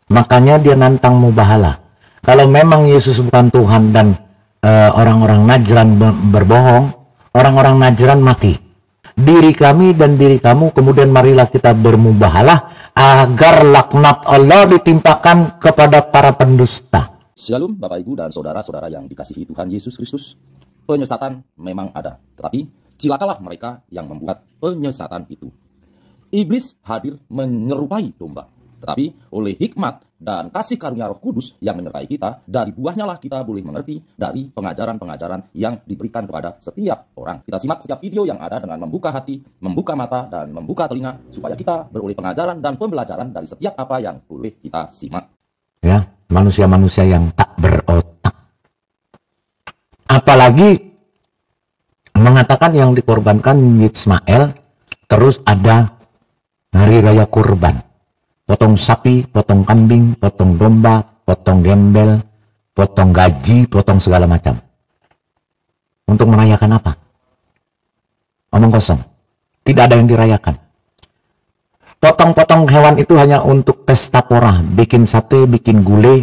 Makanya dia nantang Mubahalah. Kalau memang Yesus bukan Tuhan dan orang-orang Najran berbohong, orang-orang Najran mati. Diri kami dan diri kamu, kemudian marilah kita bermubahalah agar laknat Allah ditimpakan kepada para pendusta. Shalom Bapak Ibu dan Saudara-saudara yang dikasihi Tuhan Yesus Kristus. Penyesatan memang ada, tetapi cilakalah mereka yang membuat penyesatan itu. Iblis hadir menyerupai domba, tetapi oleh hikmat dan kasih karunia Roh Kudus yang menyertai kita, dari buahnya lah kita boleh mengerti dari pengajaran-pengajaran yang diberikan kepada setiap orang. Kita simak setiap video yang ada dengan membuka hati, membuka mata, dan membuka telinga, supaya kita beroleh pengajaran dan pembelajaran dari setiap apa yang boleh kita simak. Ya, manusia-manusia yang tak berotak. Apalagi mengatakan yang dikorbankan Ismail, terus ada hari raya kurban. Potong sapi, potong kambing, potong domba, potong gembel, potong gaji, potong segala macam. Untuk merayakan apa? Omong kosong. Tidak ada yang dirayakan. Potong-potong hewan itu hanya untuk pesta pora, bikin sate, bikin gulai,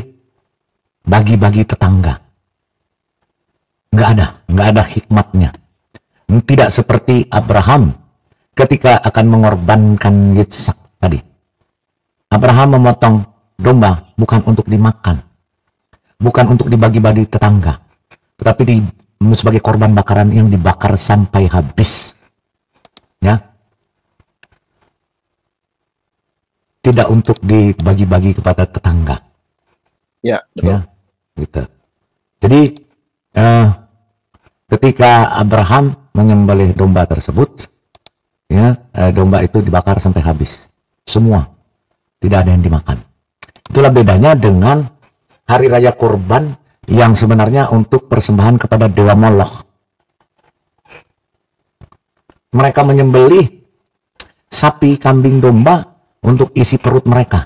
bagi-bagi tetangga. Nggak ada hikmatnya. Tidak seperti Abraham ketika akan mengorbankan Yitzhak tadi. Abraham memotong domba bukan untuk dimakan, bukan untuk dibagi-bagi tetangga, tetapi sebagai korban bakaran yang dibakar sampai habis. Ya, tidak untuk dibagi-bagi kepada tetangga. Ya, betul. Ya, gitu. Jadi ketika Abraham menyembelih domba tersebut, ya, domba itu dibakar sampai habis, semua. Tidak ada yang dimakan. Itulah bedanya dengan hari raya kurban yang sebenarnya untuk persembahan kepada dewa Moloch. Mereka menyembelih sapi, kambing, domba untuk isi perut mereka.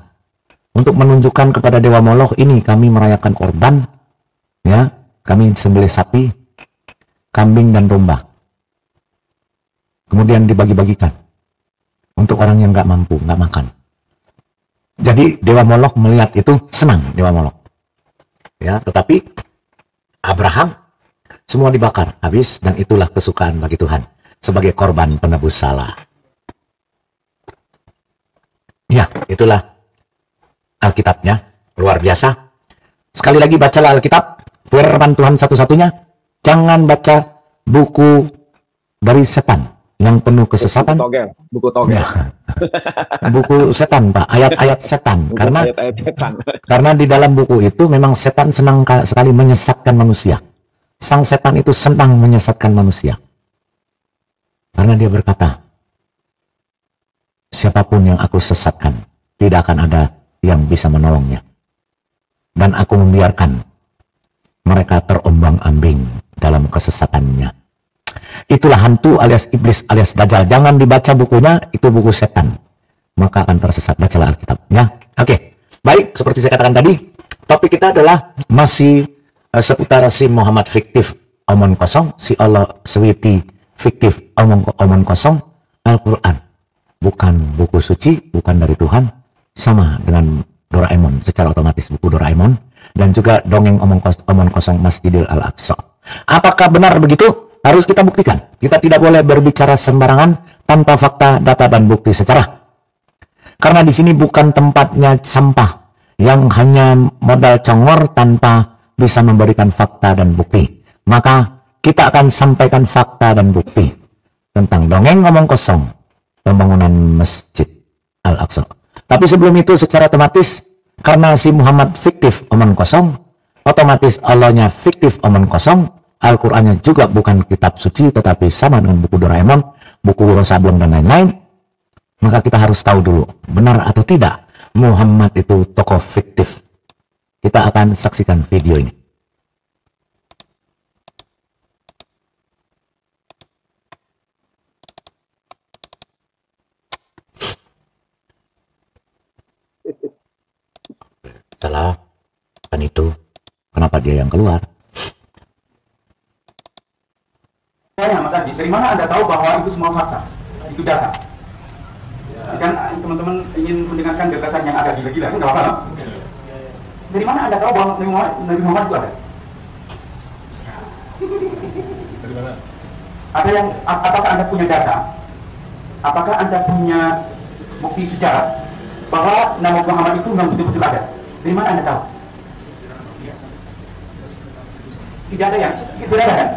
Untuk menunjukkan kepada dewa Moloch, ini kami merayakan korban. Ya, kami sembelih sapi, kambing, dan domba. Kemudian dibagi-bagikan. Untuk orang yang nggak mampu, nggak makan. Jadi dewa Moloch melihat itu senang, dewa Moloch. Ya, tetapi Abraham semua dibakar habis, dan itulah kesukaan bagi Tuhan sebagai korban penebus salah. Ya, itulah Alkitabnya, luar biasa. Sekali lagi bacalah Alkitab, firman Tuhan satu-satunya. Jangan baca buku dari setan yang penuh kesesatan. Buku togel. Ya. Buku setan, Pak, ayat-ayat setan. Karena di dalam buku itu memang setan senang sekali menyesatkan manusia. Sang setan itu senang menyesatkan manusia. Karena dia berkata, siapapun yang aku sesatkan, tidak akan ada yang bisa menolongnya. Dan aku membiarkan mereka terombang-ambing dalam kesesatannya. Itulah hantu alias iblis alias dajjal. Jangan dibaca bukunya, itu buku setan. Maka akan tersesat. Bacalah Alkitab. Ya, oke. Baik, seperti saya katakan tadi, topik kita adalah masih seputar si Muhammad fiktif omong kosong, si Allah Switi fiktif omong kosong, Al-Quran. Bukan buku suci, bukan dari Tuhan, sama dengan Doraemon, secara otomatis buku Doraemon, dan juga dongeng omong kosong Masjidil Al-Aqsa. Apakah benar begitu? Harus kita buktikan. Kita tidak boleh berbicara sembarangan tanpa fakta, data, dan bukti secara. Karena di sini bukan tempatnya sampah yang hanya modal congor tanpa bisa memberikan fakta dan bukti. Maka kita akan sampaikan fakta dan bukti tentang dongeng ngomong kosong pembangunan Masjid Al-Aqsa. Tapi sebelum itu secara otomatis, karena si Muhammad fiktif omong kosong, otomatis Allahnya fiktif omong kosong, Al-Qur'annya juga bukan kitab suci, tetapi sama dengan buku Doraemon, buku Wiro Sableng, dan lain-lain. Maka kita harus tahu dulu, benar atau tidak Muhammad itu tokoh fiktif. Kita akan saksikan video ini. Salah, kan itu. Kenapa dia yang keluar? Mas Adi, dari mana Anda tahu bahwa itu semua fakta? Itu data? Kan teman-teman ingin mendengarkan gagasan yang ada gila-gila, itu nggak apa-apa. Dari mana Anda tahu bahwa Nabi Muhammad itu ada? Dari mana? Ada yang, apakah Anda punya data? Apakah Anda punya bukti sejarah bahwa nama Muhammad itu memang betul-betul ada? Dari mana Anda tahu? Tidak ada ya? Tidak ada kan?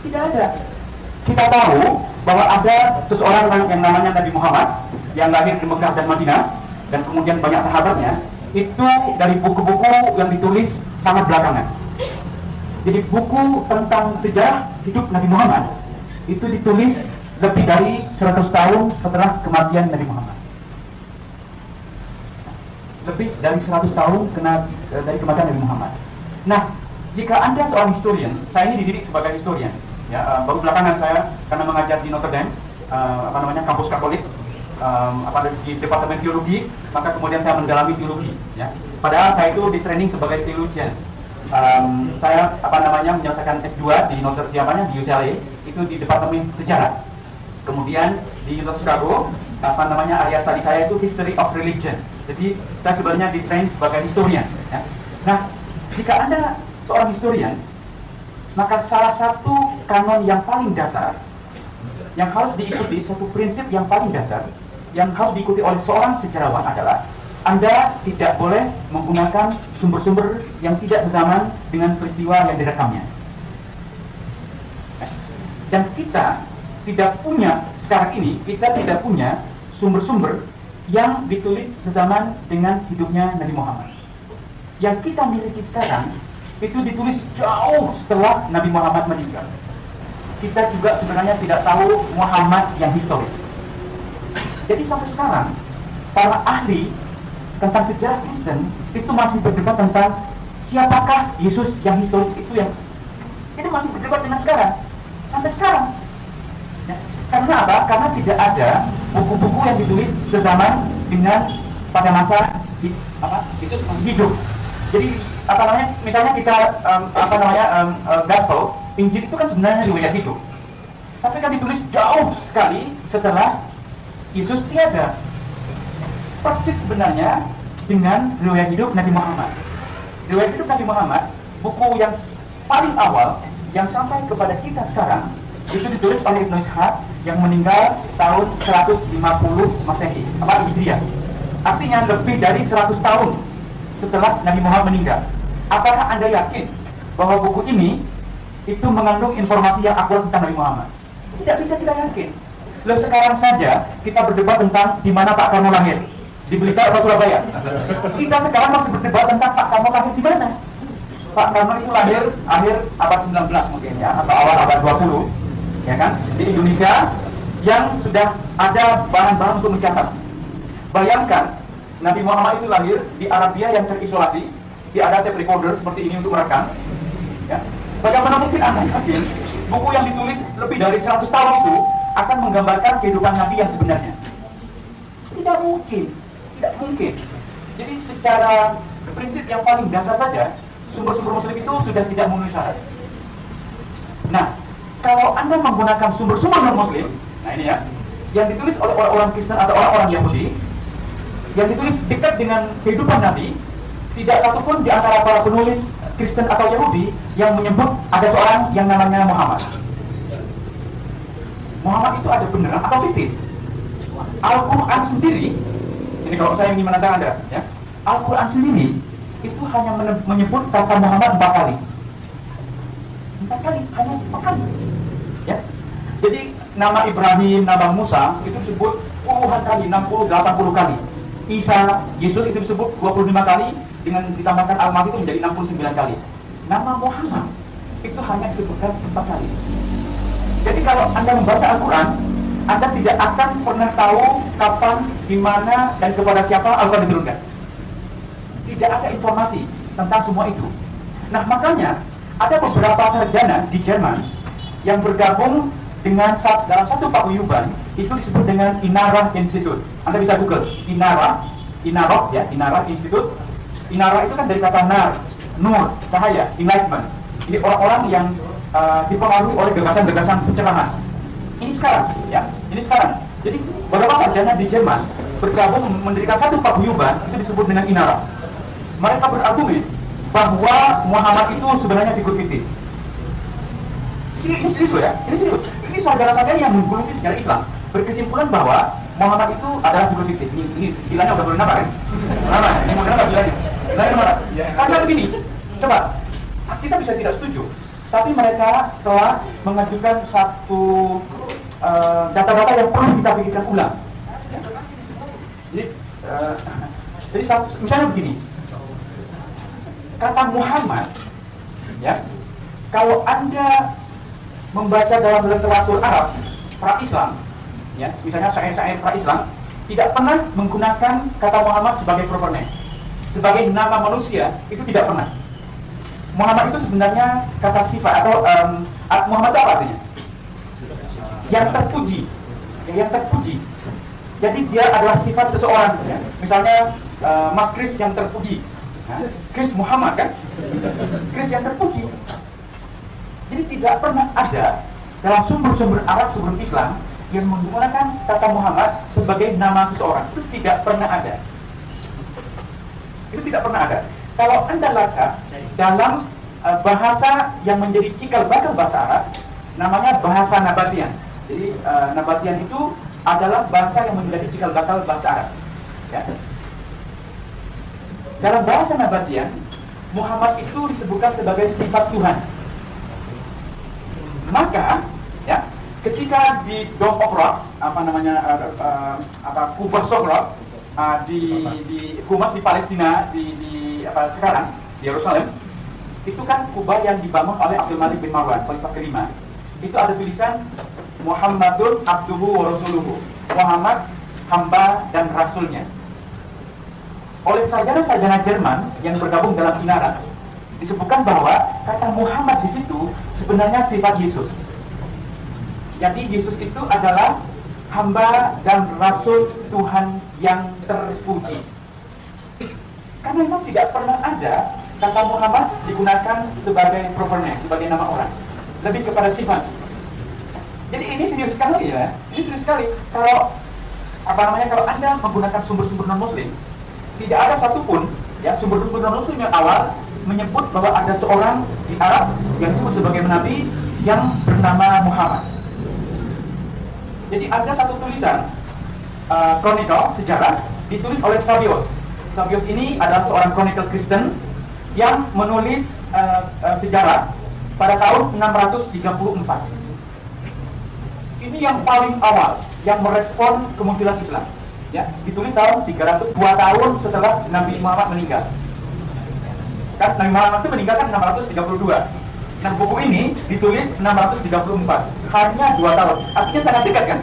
Tidak ada. Kita tahu bahwa ada seseorang yang namanya Nabi Muhammad yang lahir di Mekah dan Madinah dan kemudian banyak sahabatnya, itu dari buku-buku yang ditulis sangat belakangan. Jadi buku tentang sejarah hidup Nabi Muhammad itu ditulis lebih dari 100 tahun setelah kematian Nabi Muhammad. Lebih dari 100 tahun dari kematian Nabi Muhammad. Nah, jika Anda seorang historian, saya ini dididik sebagai historian. Ya, baru belakangan saya karena mengajar di Notre Dame, kampus Katolik, di departemen teologi, maka kemudian saya mendalami teologi. Ya. Padahal saya itu di training sebagai theologian. Saya menyelesaikan S2 di Notre Dame di UCLA itu di departemen sejarah. Kemudian di Universitas Chicago, area studi saya itu History of Religion. Jadi saya sebenarnya di train sebagai historian. Ya. Nah, jika Anda seorang historian, maka salah satu kanon yang paling dasar yang harus diikuti, satu prinsip yang paling dasar yang harus diikuti oleh seorang sejarawan adalah Anda tidak boleh menggunakan sumber-sumber yang tidak sezaman dengan peristiwa yang direkamnya. Dan kita tidak punya, sekarang ini kita tidak punya sumber-sumber yang ditulis sezaman dengan hidupnya Nabi Muhammad. Yang kita miliki sekarang itu ditulis jauh setelah Nabi Muhammad meninggal. Kita juga sebenarnya tidak tahu Muhammad yang historis. Jadi sampai sekarang para ahli tentang sejarah Kristen itu masih berdebat tentang siapakah Yesus yang historis itu masih berdebat dengan sekarang sampai sekarang. Ya. Karena apa? Karena tidak ada buku-buku yang ditulis sezaman dengan pada masa Yesus masih hidup. Jadi misalnya kita Gospel, Injil itu kan sebenarnya riwayat hidup, tapi kan ditulis jauh sekali setelah Yesus tiada. Persis sebenarnya dengan riwayat hidup Nabi Muhammad. Riwayat hidup Nabi Muhammad, buku yang paling awal yang sampai kepada kita sekarang itu ditulis oleh Ibnu Ishaq yang meninggal tahun 150 Masehi, Hijriah. Artinya lebih dari 100 tahun setelah Nabi Muhammad meninggal. Apakah Anda yakin bahwa buku ini itu mengandung informasi yang akurat tentang Nabi Muhammad? Tidak bisa kita yakin. Loh, sekarang saja kita berdebat tentang di mana Pak Karno lahir, di Blitar atau Surabaya. Kita sekarang masih berdebat tentang Pak Karno lahir di mana. Pak Karno itu lahir akhir abad 19 mungkin ya, atau awal abad 20, ya kan, di Indonesia yang sudah ada bahan-bahan untuk mencatat. Bayangkan Nabi Muhammad itu lahir di Arabia yang terisolasi, tidak ada tape recorder seperti ini untuk merekam. Ya. Bagaimana mungkin Anda yakin buku yang ditulis lebih dari 100 tahun itu akan menggambarkan kehidupan Nabi yang sebenarnya? Tidak mungkin, tidak mungkin. Jadi secara prinsip yang paling dasar saja, sumber-sumber Muslim itu sudah tidak memenuhi syarat. Nah, kalau Anda menggunakan sumber-sumber non-Muslim, nah ini ya, yang ditulis oleh orang-orang Kristen atau orang-orang Yahudi, yang ditulis dekat dengan kehidupan Nabi, tidak satupun di antara para penulis Kristen atau Yahudi yang menyebut ada seorang yang namanya Muhammad. Muhammad itu ada beneran atau fiktif? Al-Quran sendiri, ini kalau saya ingin menantang Anda, ya, Al-Quran sendiri itu hanya menyebut kata Muhammad 4 kali. 4 kali, hanya 4 kali. Ya. Jadi nama Ibrahim, nama Musa itu disebut puluhan kali, 60, 80 kali. Isa, Yesus itu disebut 25 kali, dengan ditambahkan Al-Masih itu menjadi 69 kali. Nama Muhammad itu hanya disebutkan 4 kali. Jadi kalau Anda membaca Al-Quran, Anda tidak akan pernah tahu kapan, di mana, dan kepada siapa Al-Quran diturunkan. Tidak ada informasi tentang semua itu. Nah, makanya ada beberapa sarjana di Jerman yang bergabung dengan dalam satu paguyuban, itu disebut dengan Inara Institute. Anda bisa Google Inara Institute. Inara itu kan dari kata nar, nur, cahaya, enlightenment. Ini orang-orang yang dipengaruhi oleh gagasan-gagasan pencerahan. Ini sekarang, ya, ini sekarang. Jadi beberapa sarjana di Jerman bergabung mendirikan satu paguyuban, itu disebut dengan Inara. Mereka berargumen bahwa Muhammad itu sebenarnya figur fiktif. Ini serius loh ya, ini serius. Ini saudara-saudara yang menggeluti sejarah Islam berkesimpulan bahwa Muhammad itu adalah figur fiktif. Ini gilanya udah bernama kan? Kenapa? Ini mau kenapa gilanya? Gilanya mana? Karena begini, coba kita bisa tidak setuju, tapi mereka telah mengajukan satu data-data yang perlu kita pikirkan ulang. Jadi misalnya begini, kata Muhammad, ya, kalau Anda membaca dalam literatur Arab pra-Islam, ya, misalnya syair-syair pra-Islam, tidak pernah menggunakan kata Muhammad sebagai proper name, sebagai nama manusia, itu tidak pernah. Muhammad itu sebenarnya kata sifat atau Muhammad itu apa artinya? Yang terpuji, yang terpuji. Jadi dia adalah sifat seseorang, ya. Misalnya Mas Kris yang terpuji, Kris Muhammad kan, Kris yang terpuji. Jadi tidak pernah ada dalam sumber-sumber Arab sebelum Islam yang menggunakan kata Muhammad sebagai nama seseorang. Itu tidak pernah ada. Itu tidak pernah ada. Kalau Anda baca dalam bahasa yang menjadi cikal bakal bahasa Arab, namanya bahasa Nabatian. Jadi Nabatian itu adalah bahasa yang menjadi cikal bakal bahasa Arab. Ya. Dalam bahasa Nabatian, Muhammad itu disebutkan sebagai sifat Tuhan. Maka, ya, ketika di Dome of Rock, Kubah Sokro, di Humas di Palestina, sekarang di Yerusalem, itu kan kubah yang dibangun oleh Abdul Malik bin Marwan, khalifah kelima. Itu ada tulisan Muhammadun abduhu wa rasuluhu, Muhammad hamba dan rasulnya. Oleh sarjana-sarjana Jerman yang bergabung dalam Kinara, disebutkan bahwa kata Muhammad di situ sebenarnya sifat Yesus. Jadi Yesus itu adalah hamba dan rasul Tuhan yang terpuji. Karena memang tidak pernah ada kata Muhammad digunakan sebagai proper name, sebagai nama orang, lebih kepada sifat. Jadi ini serius sekali ya, ini serius sekali. Kalau kalau Anda menggunakan sumber-sumber non-Muslim, tidak ada satupun ya sumber-sumber non-Muslim yang awal menyebut bahwa ada seorang di Arab yang disebut sebagai nabi yang bernama Muhammad. Jadi ada satu tulisan kronikal sejarah ditulis oleh Sabios. Sabios ini adalah seorang kronikal Kristen yang menulis sejarah pada tahun 634. Ini yang paling awal yang merespon kemunculan Islam. Ya, ditulis tahun 302 tahun setelah Nabi Muhammad meninggal. Kan Nabi Muhammad itu meninggal kan 632. Nah, buku ini ditulis 634. Hanya 2 tahun. Artinya sangat dekat kan?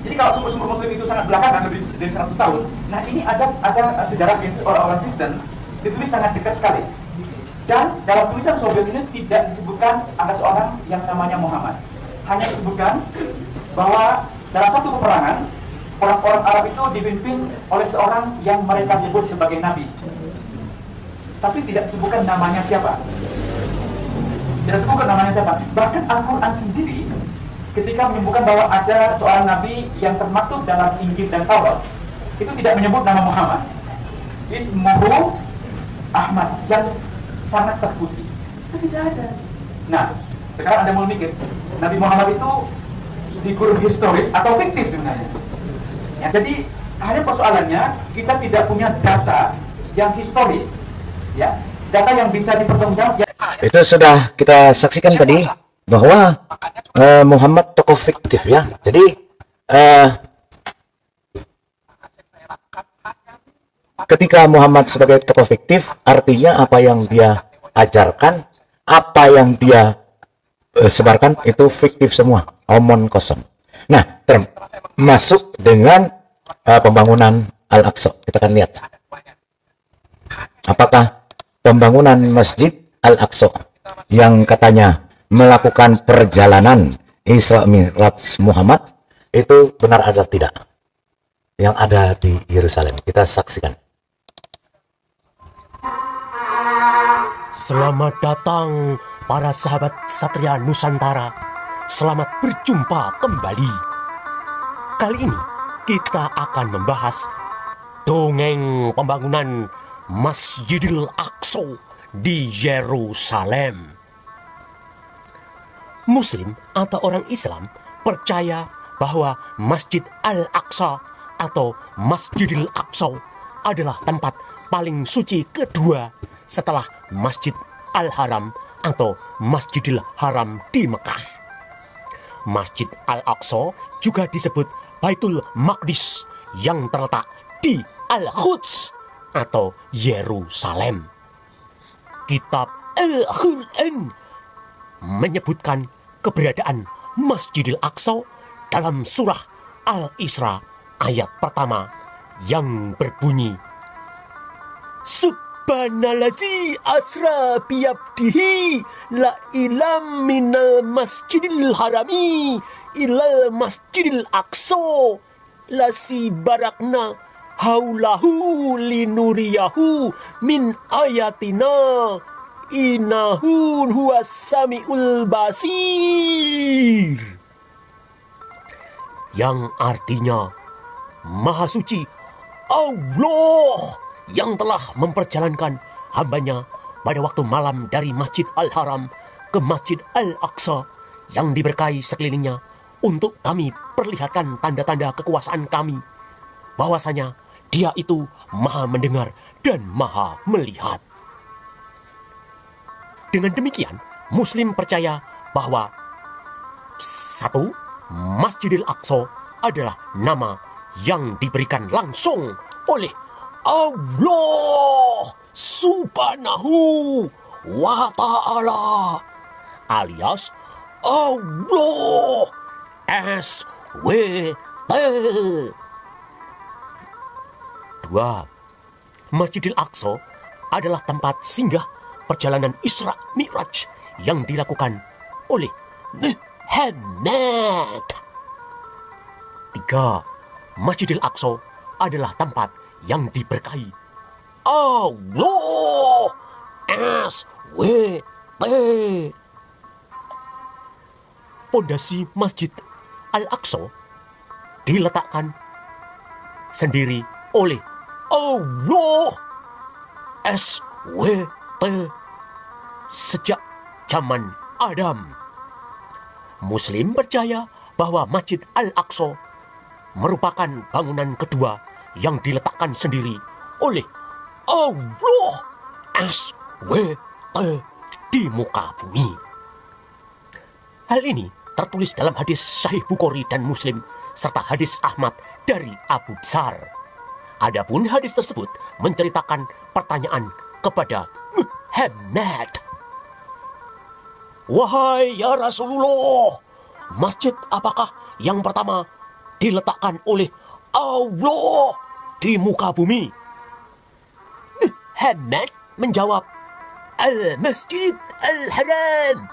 Jadi kalau sumber-sumber Muslim itu sangat belakangan, lebih dari 100 tahun. Nah, ini ada sejarah itu orang-orang Kristen ditulis sangat dekat sekali. Dan dalam tulisan Soviet ini tidak disebutkan ada seorang yang namanya Muhammad. Hanya disebutkan bahwa dalam satu peperangan orang-orang Arab itu dipimpin oleh seorang yang mereka sebut sebagai nabi. Tapi tidak disebutkan namanya siapa. Tidak disebutkan namanya siapa. Bahkan Al-Quran sendiri ketika menyebutkan bahwa ada seorang nabi yang termaktub dalam Injil dan Taurat, itu tidak menyebut nama Muhammad. Ismuhu Ahmad, yang sangat terpuji. Itu tidak ada. Nah, sekarang Anda mau mikir, Nabi Muhammad itu figur historis atau fiktif sebenarnya. Ya, jadi hanya persoalannya kita tidak punya data yang historis, ya, data yang bisa dipertanggungjawabkan. Itu sudah kita saksikan tadi bahwa Muhammad tokoh fiktif ya. Jadi ketika Muhammad sebagai tokoh fiktif, artinya apa yang dia ajarkan, apa yang dia sebarkan itu fiktif semua, omon kosong. Nah, termasuk dengan pembangunan Al-Aqsa. Kita akan lihat apakah pembangunan Masjid Al-Aqsa yang katanya melakukan perjalanan Isra Mi'raj Muhammad itu benar atau tidak yang ada di Yerusalem. Kita saksikan. Selamat datang para sahabat Satria Nusantara. Selamat berjumpa kembali. Kali ini kita akan membahas dongeng pembangunan Masjidil Aqsa di Yerusalem. Muslim atau orang Islam percaya bahwa Masjid Al-Aqsa atau Masjidil Aqsa adalah tempat paling suci kedua setelah Masjid Al-Haram atau Masjidil Haram di Mekah. Masjid Al-Aqsa juga disebut Baitul Maqdis yang terletak di Al-Quds atau Yerusalem. Kitab Al-Quran menyebutkan keberadaan Masjidil Aqsa dalam surah Al-Isra ayat pertama yang berbunyi, Subhanallazi asra biyabdihi la ilam minal masjidil harami ilal masjidil aqsa lasi barakna haulahu linuriyahu min ayatina innahu huwas samiul basir, yang artinya Maha Suci Allah yang telah memperjalankan hambanya pada waktu malam dari Masjid Al-Haram ke Masjid Al-Aqsa yang diberkahi sekelilingnya untuk kami perlihatkan tanda-tanda kekuasaan kami, bahwasanya Dia itu Maha mendengar dan Maha melihat. Dengan demikian, Muslim percaya bahwa 1. Masjidil Aqsa adalah nama yang diberikan langsung oleh Allah Subhanahu wa Ta'ala, alias Allah SWT. 2. Masjidil Aqsa adalah tempat singgah perjalanan Isra Mi'raj yang dilakukan oleh Muhammad. 3. Masjidil Aqsa adalah tempat yang diberkahi Allah SWT. Pondasi Masjid Al-Aqsa diletakkan sendiri oleh Allah SWT sejak zaman Adam. Muslim percaya bahwa Masjid Al-Aqsa merupakan bangunan kedua yang diletakkan sendiri oleh Allah SWT di muka bumi. Hal ini tertulis dalam hadis Sahih Bukhari dan Muslim serta hadis Ahmad dari Abu Dzar. Adapun hadis tersebut menceritakan pertanyaan kepada Muhammad, "Wahai ya Rasulullah, masjid apakah yang pertama diletakkan oleh Allah di muka bumi?" Muhammad menjawab, "Al-Masjid Al-Haram."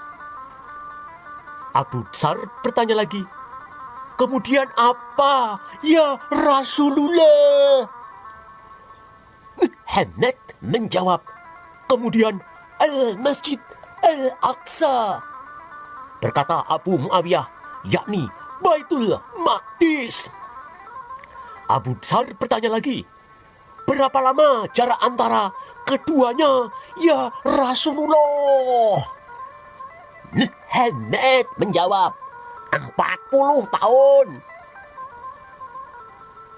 Abu Dzar bertanya lagi, "Kemudian apa ya Rasulullah?" Muhammad menjawab, "Kemudian Al-Masjid Al-Aqsa." Berkata Abu Muawiyah, yakni Baitul Maqdis. Abu Dzar bertanya lagi, "Berapa lama jarak antara keduanya ya Rasulullah?" Muhammad menjawab, 40 tahun.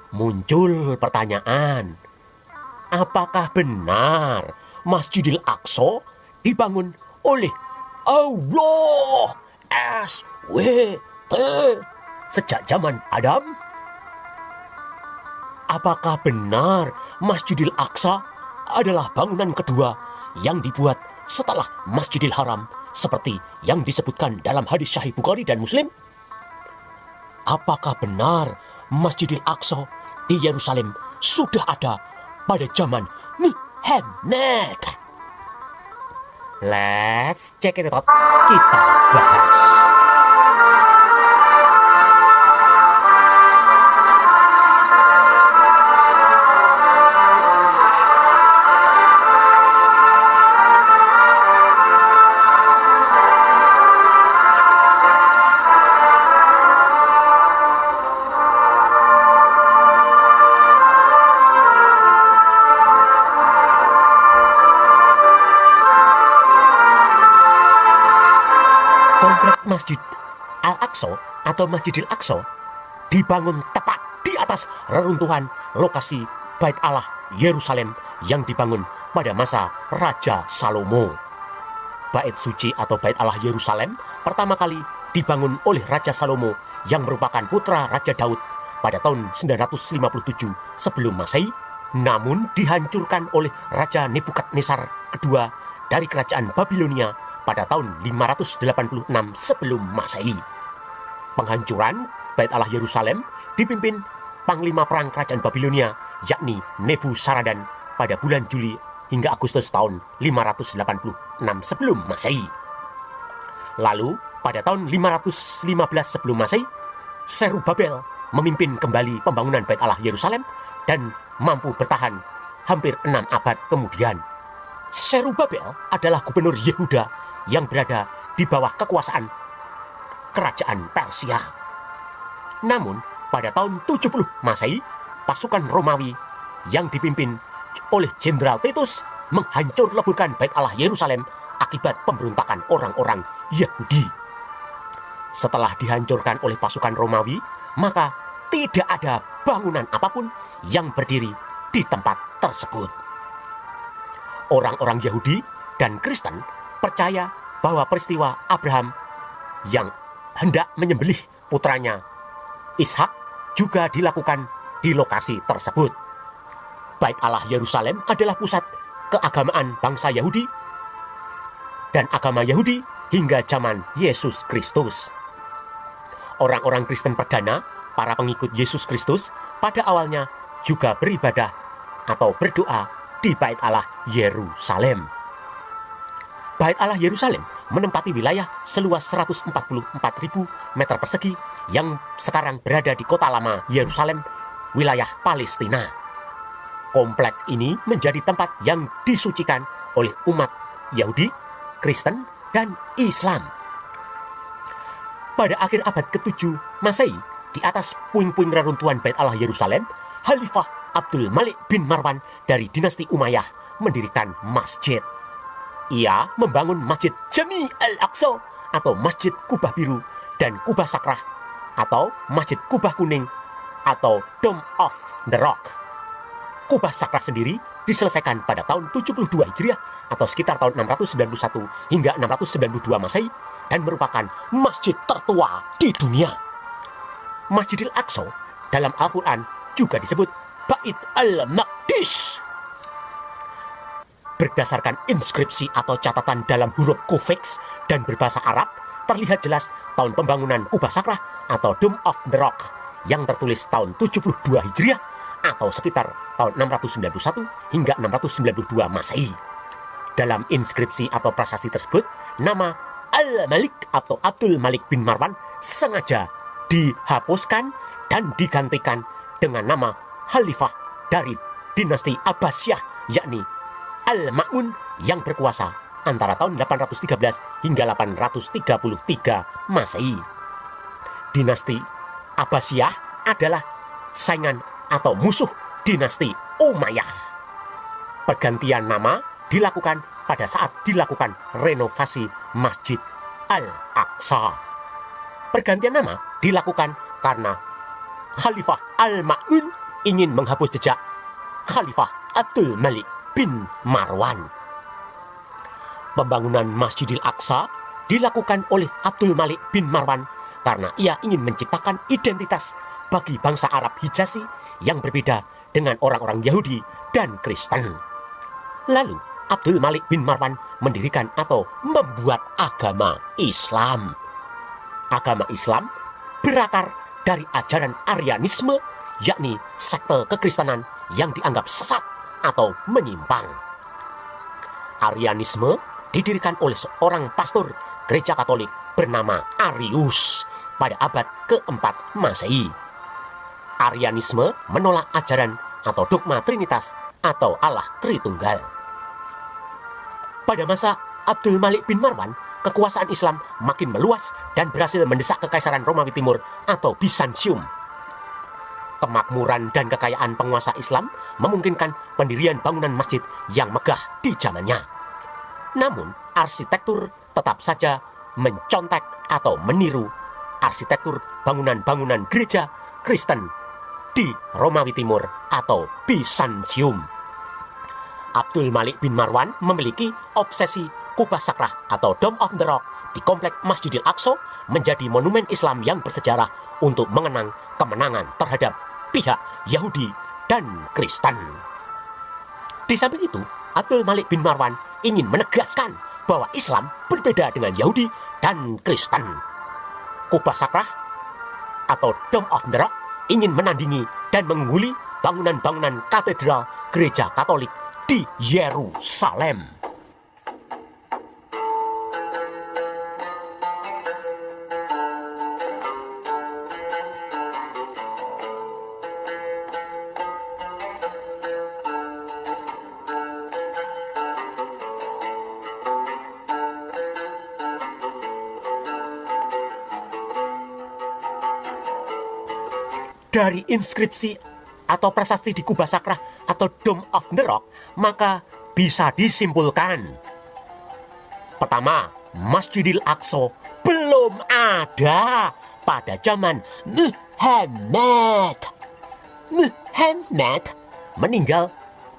Muncul pertanyaan, apakah benar Masjidil Aqsa dibangun oleh Allah SWT sejak zaman Adam? Apakah benar Masjidil Aqsa adalah bangunan kedua yang dibuat setelah Masjidil Haram seperti yang disebutkan dalam hadis Sahih Bukhari dan Muslim? Apakah benar Masjidil Aqsa di Yerusalem sudah ada pada zaman Muhammad? Let's check it out. Kita bahas. Masjid Al-Aqsa atau Masjidil Aqsa dibangun tepat di atas reruntuhan lokasi Bait Allah Yerusalem yang dibangun pada masa Raja Salomo. Bait suci atau Bait Allah Yerusalem pertama kali dibangun oleh Raja Salomo yang merupakan putra Raja Daud pada tahun 957 sebelum Masehi, namun dihancurkan oleh Raja Nebukadnezar kedua dari kerajaan Babilonia pada tahun 586 sebelum Masehi. Penghancuran Bait Allah Yerusalem dipimpin Panglima Perang Kerajaan Babilonia, yakni Nebuzaradan pada bulan Juli hingga Agustus tahun 586 sebelum Masehi. Lalu, pada tahun 515 sebelum Masehi, Zerubabel memimpin kembali pembangunan Bait Allah Yerusalem dan mampu bertahan hampir 6 abad kemudian. Zerubabel adalah gubernur Yehuda yang berada di bawah kekuasaan kerajaan Persia. Namun, pada tahun 70 Masehi, pasukan Romawi yang dipimpin oleh Jenderal Titus menghancur leburkan Bait Allah Yerusalem akibat pemberontakan orang-orang Yahudi. Setelah dihancurkan oleh pasukan Romawi, maka tidak ada bangunan apapun yang berdiri di tempat tersebut. Orang-orang Yahudi dan Kristen percaya bahwa peristiwa Abraham yang hendak menyembelih putranya Ishak juga dilakukan di lokasi tersebut. Bait Allah Yerusalem adalah pusat keagamaan bangsa Yahudi dan agama Yahudi hingga zaman Yesus Kristus. Orang-orang Kristen perdana, para pengikut Yesus Kristus, pada awalnya juga beribadah atau berdoa di Bait Allah Yerusalem. Bait Allah Yerusalem menempati wilayah seluas 144.000 meter persegi yang sekarang berada di kota lama Yerusalem, wilayah Palestina. Kompleks ini menjadi tempat yang disucikan oleh umat Yahudi, Kristen, dan Islam. Pada akhir abad ke-7 Masehi, di atas puing-puing reruntuhan Bait Allah Yerusalem, Khalifah Abdul Malik bin Marwan dari dinasti Umayyah mendirikan masjid. Ia membangun Masjid Jami Al-Aqsa atau Masjid Kubah Biru dan Kubah Sakrah atau Masjid Kubah Kuning atau Dome of the Rock. Kubah Sakrah sendiri diselesaikan pada tahun 72 Hijriah atau sekitar tahun 691 hingga 692 Masehi dan merupakan masjid tertua di dunia. Masjidil Aqsa dalam Al-Quran juga disebut Bait Al-Maqdis. Berdasarkan inskripsi atau catatan dalam huruf kufix dan berbahasa Arab, terlihat jelas tahun pembangunan Kubah Sakrah atau Dome of the Rock yang tertulis tahun 72 Hijriah atau sekitar tahun 691 hingga 692 Masehi. Dalam inskripsi atau prasasti tersebut, nama Al-Malik atau Abdul Malik bin Marwan sengaja dihapuskan dan digantikan dengan nama Khalifah dari dinasti Abbasiyah, yakni Al-Ma'mun yang berkuasa antara tahun 813 hingga 833 Masehi. Dinasti Abbasiyah adalah saingan atau musuh dinasti Umayyah. Pergantian nama dilakukan pada saat dilakukan renovasi Masjid Al-Aqsa. Pergantian nama dilakukan karena Khalifah Al-Ma'mun ingin menghapus jejak Khalifah Abdul Malik bin Marwan. Pembangunan Masjidil Aqsa dilakukan oleh Abdul Malik bin Marwan karena ia ingin menciptakan identitas bagi bangsa Arab Hijazi yang berbeda dengan orang-orang Yahudi dan Kristen. Lalu, Abdul Malik bin Marwan mendirikan atau membuat agama Islam. Agama Islam berakar dari ajaran Arianisme, yakni sekte kekristenan yang dianggap sesat atau menyimpang. Arianisme didirikan oleh seorang pastor gereja Katolik bernama Arius pada abad ke-4 Masehi. Arianisme menolak ajaran atau dogma Trinitas atau Allah Tritunggal. Pada masa Abdul Malik bin Marwan, kekuasaan Islam makin meluas dan berhasil mendesak Kekaisaran Romawi Timur atau Bizantium. Kemakmuran dan kekayaan penguasa Islam memungkinkan pendirian bangunan masjid yang megah di zamannya. Namun, arsitektur tetap saja mencontek atau meniru arsitektur bangunan-bangunan gereja Kristen di Romawi Timur atau Bizantium. Abdul Malik bin Marwan memiliki obsesi kubah sakrah atau Dome of the Rock di komplek Masjidil Aqsa menjadi monumen Islam yang bersejarah untuk mengenang kemenangan terhadap pihak Yahudi dan Kristen. Di samping itu, Abdul Malik bin Marwan ingin menegaskan bahwa Islam berbeda dengan Yahudi dan Kristen. Kubah sakrah atau Dome of the Rock ingin menandingi dan mengungguli bangunan-bangunan katedral gereja Katolik di Yerusalem. Dari inskripsi atau prasasti di kubah sakrah atau Dome of the Rock, maka bisa disimpulkan. Pertama, Masjidil Aqsa belum ada pada zaman Muhammad. Muhammad meninggal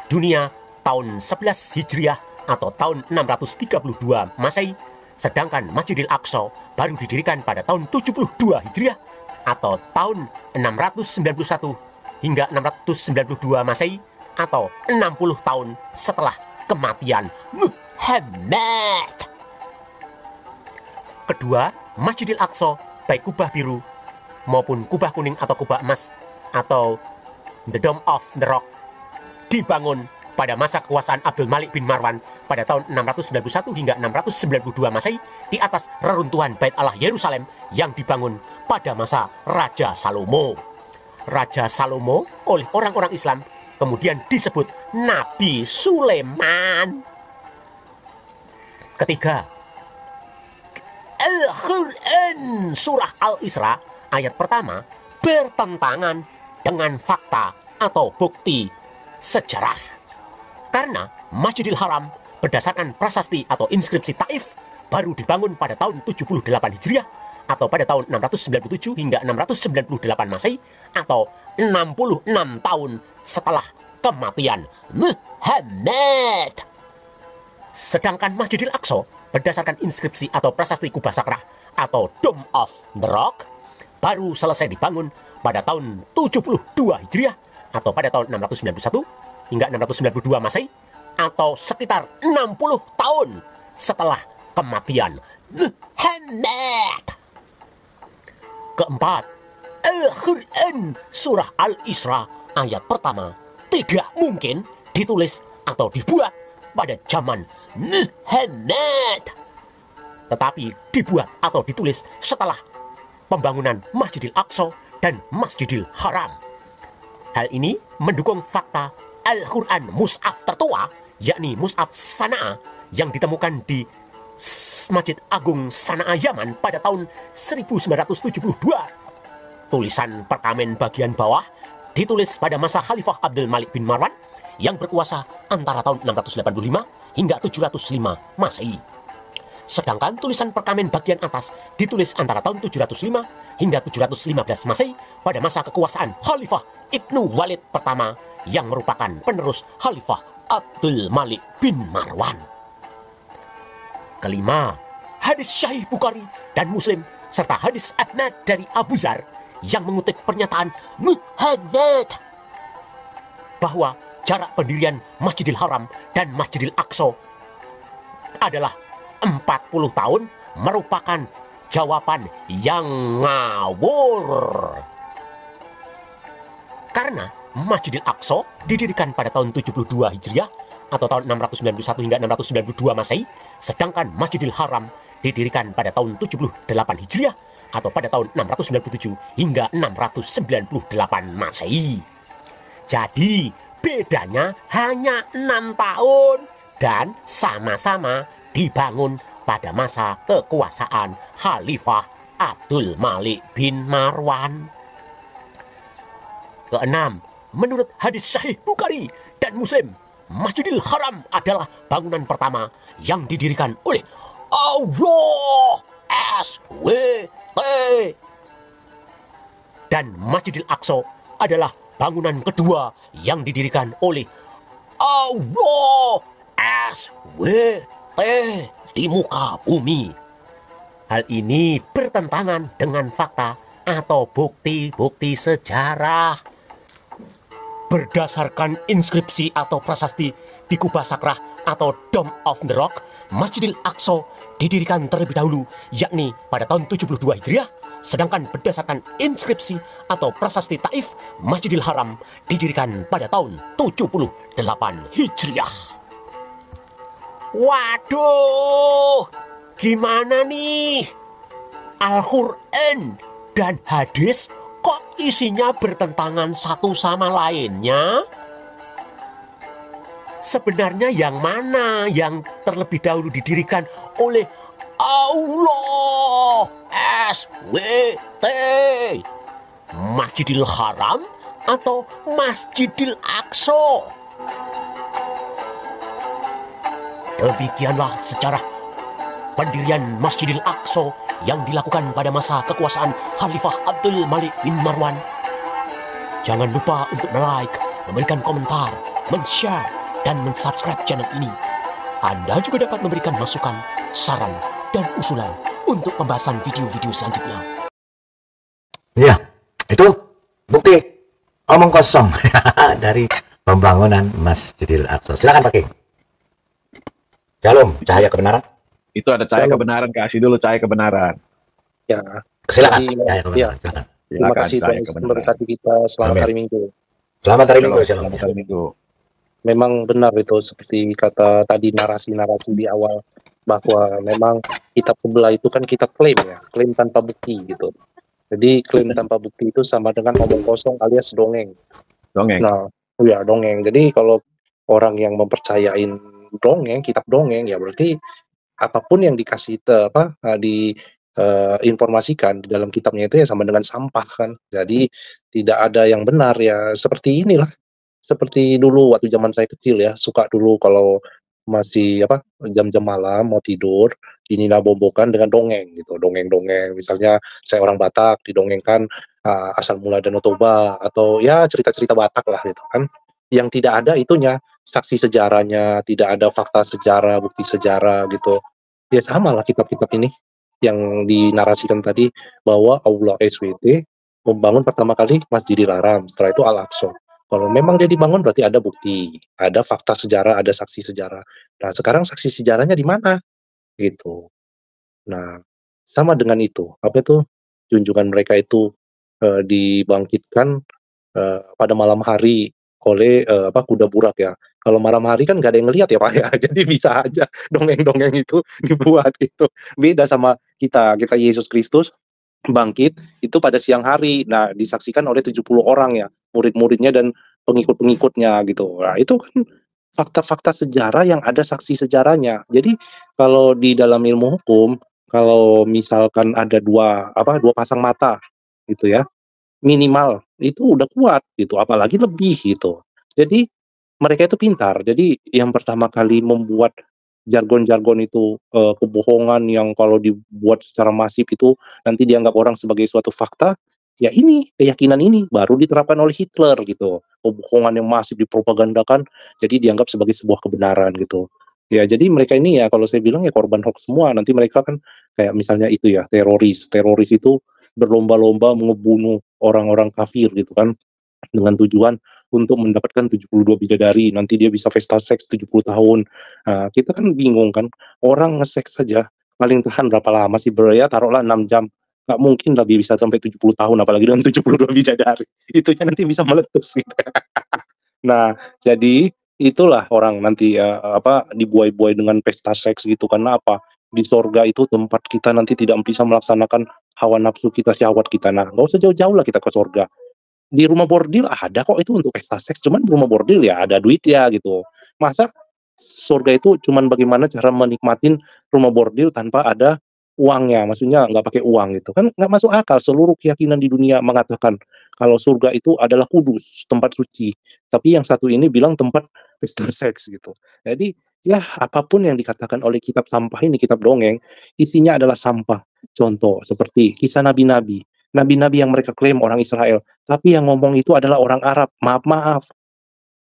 dunia tahun 11 Hijriah atau tahun 632 Masehi, sedangkan Masjidil Aqsa baru didirikan pada tahun 72 Hijriah atau tahun 691 hingga 692 Masehi atau 60 tahun setelah kematian Muhammad. Kedua, Masjidil Aqsa baik kubah biru maupun kubah kuning atau kubah emas atau The Dome of the Rock dibangun pada masa kekuasaan Abdul Malik bin Marwan pada tahun 691 hingga 692 Masehi di atas reruntuhan Bait Allah Yerusalem yang dibangun pada masa Raja Salomo. Raja Salomo oleh orang-orang Islam kemudian disebut Nabi Sulaiman. Ketiga, Al-Quran surah Al-Isra ayat pertama bertentangan dengan fakta atau bukti sejarah. Karena Masjidil Haram berdasarkan prasasti atau inskripsi Taif baru dibangun pada tahun 78 Hijriah atau pada tahun 697 hingga 698 Masehi atau 66 tahun setelah kematian Muhammad. Sedangkan Masjidil Aqsa berdasarkan inskripsi atau prasasti kubah sakrah atau Dome of the Rock baru selesai dibangun pada tahun 72 Hijriah atau pada tahun 691 hingga 692 Masehi atau sekitar 60 tahun setelah kematian Muhammad. Keempat, Al-Quran surah Al-Isra ayat pertama tidak mungkin ditulis atau dibuat pada zaman Muhammad, tetapi dibuat atau ditulis setelah pembangunan Masjidil Aqsa dan Masjidil Haram. Hal ini mendukung fakta Al-Quran Mushaf tertua, yakni Mushaf Sana'a yang ditemukan di Masjid Agung Sana'a Yaman pada tahun 1972. Tulisan perkamen bagian bawah ditulis pada masa Khalifah Abdul Malik bin Marwan yang berkuasa antara tahun 685 hingga 705 Masehi. Sedangkan tulisan perkamen bagian atas ditulis antara tahun 705 hingga 715 Masehi pada masa kekuasaan Khalifah Ibnu Walid pertama yang merupakan penerus Khalifah Abdul Malik bin Marwan. Kelima, hadis Sahih Bukhari dan Muslim serta hadis Ahmad dari Abu Dzar yang mengutip pernyataan Muhammad bahwa jarak pendirian Masjidil Haram dan Masjidil Aqsa adalah 40 tahun merupakan jawaban yang ngawur. Karena Masjidil Aqsa didirikan pada tahun 72 Hijriah atau tahun 691 hingga 692 Masehi, sedangkan Masjidil Haram didirikan pada tahun 78 Hijriah atau pada tahun 697 hingga 698 Masehi. Jadi, bedanya hanya 6 tahun dan sama-sama dibangun pada masa kekuasaan Khalifah Abdul Malik bin Marwan. Keenam, menurut hadis Sahih Bukhari dan Muslim, Masjidil Haram adalah bangunan pertama yang didirikan oleh Allah SWT. Dan Masjidil Aqsa adalah bangunan kedua yang didirikan oleh Allah SWT di muka bumi. Hal ini bertentangan dengan fakta atau bukti-bukti sejarah. Berdasarkan inskripsi atau prasasti di Kubah Sakrah atau Dome of the Rock, Masjidil Aqsa didirikan terlebih dahulu, yakni pada tahun 72 Hijriah, sedangkan berdasarkan inskripsi atau prasasti Taif, Masjidil Haram didirikan pada tahun 78 Hijriah. Waduh, gimana nih? Al-Quran dan hadis kok isinya bertentangan satu sama lainnya? Sebenarnya yang mana yang terlebih dahulu didirikan oleh Allah SWT? Masjidil Haram atau Masjidil Aqsa? Demikianlah sejarah pendirian Masjidil Aqsa yang dilakukan pada masa kekuasaan Khalifah Abdul Malik bin Marwan. Jangan lupa untuk like, memberikan komentar, men-share, dan men-subscribe channel ini. Anda juga dapat memberikan masukan, saran, dan usulan untuk pembahasan video-video selanjutnya. Ya, itu bukti omong kosong dari pembangunan Masjidil Aqsa. Silakan Pak King. Shalom, cahaya kebenaran. Itu ada cahaya kebenaran, kasih dulu cahaya kebenaran. Ya, Silakan, Jadi, cahaya kebenaran. Silakan. terima Silakan, kasih cahaya Tuhan kebenaran. memberkati kita selamat Amin. hari Minggu. Selamat hari Minggu, Shalom, shalom. selamat hari Minggu. Memang benar itu seperti kata tadi narasi-narasi di awal bahwa memang kitab sebelah itu kan kita klaim ya, klaim tanpa bukti gitu. Jadi klaim tanpa bukti itu sama dengan omong kosong alias dongeng. Dongeng. Nah, ya dongeng. Jadi kalau orang yang mempercayain dongeng, kitab dongeng ya berarti apapun yang dikasih informasikan di dalam kitabnya itu ya sama dengan sampah kan. Jadi tidak ada yang benar ya seperti inilah. Seperti dulu waktu zaman saya kecil ya, suka dulu kalau masih jam-jam malam mau tidur dinina-bobokan dengan dongeng gitu. Dongeng-dongeng misalnya saya orang Batak didongengkan asal mula Danau Toba atau ya cerita-cerita Batak lah gitu kan. Yang tidak ada itunya saksi sejarahnya, tidak ada fakta sejarah, bukti sejarah gitu. Ya sama lah kitab-kitab ini yang dinarasikan tadi bahwa Allah SWT membangun pertama kali Masjidil Haram, setelah itu Al-Aqsa. Kalau memang dia dibangun berarti ada bukti, ada fakta sejarah, ada saksi sejarah. Nah, sekarang saksi sejarahnya di mana? Gitu. Nah, sama dengan itu. Apa itu? Junjungan mereka itu dibangkitkan pada malam hari oleh kuda burak ya. Kalau malam hari kan nggak ada yang ngelihat ya Pak ya. Jadi bisa aja dongeng-dongeng itu dibuat gitu. Beda sama kita Yesus Kristus bangkit itu pada siang hari. Nah, disaksikan oleh 70 orang ya, murid-muridnya dan pengikut-pengikutnya gitu. Nah, itu kan fakta-fakta sejarah yang ada saksi sejarahnya. Jadi kalau di dalam ilmu hukum, kalau misalkan ada dua pasang mata gitu ya, minimal itu udah kuat gitu, apalagi lebih gitu. Jadi mereka itu pintar. Jadi yang pertama kali membuat jargon-jargon itu kebohongan yang kalau dibuat secara masif itu nanti dianggap orang sebagai suatu fakta, ya ini keyakinan ini baru diterapkan oleh Hitler gitu. Kebohongan yang masif dipropagandakan jadi dianggap sebagai sebuah kebenaran gitu. Ya jadi mereka ini ya kalau saya bilang ya korban hoax semua. Nanti mereka kan kayak misalnya itu ya teroris itu berlomba-lomba ngebunuh orang-orang kafir gitu kan dengan tujuan untuk mendapatkan 72 bidadari, nanti dia bisa pesta seks 70 tahun. Nah, kita kan bingung kan, orang nge-seks saja paling tahan berapa lama sih bro ya, taruhlah 6 jam. Nggak mungkin lah dia bisa sampai 70 tahun, apalagi dengan 72 bidadari. Itunya nanti bisa meletus gitu. Nah, jadi itulah orang nanti dibuai-buai dengan pesta seks gitu, karena apa? Di sorga itu tempat kita nanti tidak bisa melaksanakan hawa nafsu kita, syahwat kita. Nah, nggak usah jauh-jauh lah kita ke sorga. Di rumah bordil ada kok itu untuk pesta seks, cuman di rumah bordil ya ada duit ya gitu. Masa surga itu cuman bagaimana cara menikmatin rumah bordil tanpa ada uangnya, maksudnya nggak pakai uang gitu kan, nggak masuk akal. Seluruh keyakinan di dunia mengatakan kalau surga itu adalah kudus, tempat suci, tapi yang satu ini bilang tempat pesta seks gitu. Jadi ya apapun yang dikatakan oleh kitab sampah ini, kitab dongeng, isinya adalah sampah. Contoh seperti kisah nabi-nabi. Nabi-nabi yang mereka klaim orang Israel, tapi yang ngomong itu adalah orang Arab. Maaf-maaf,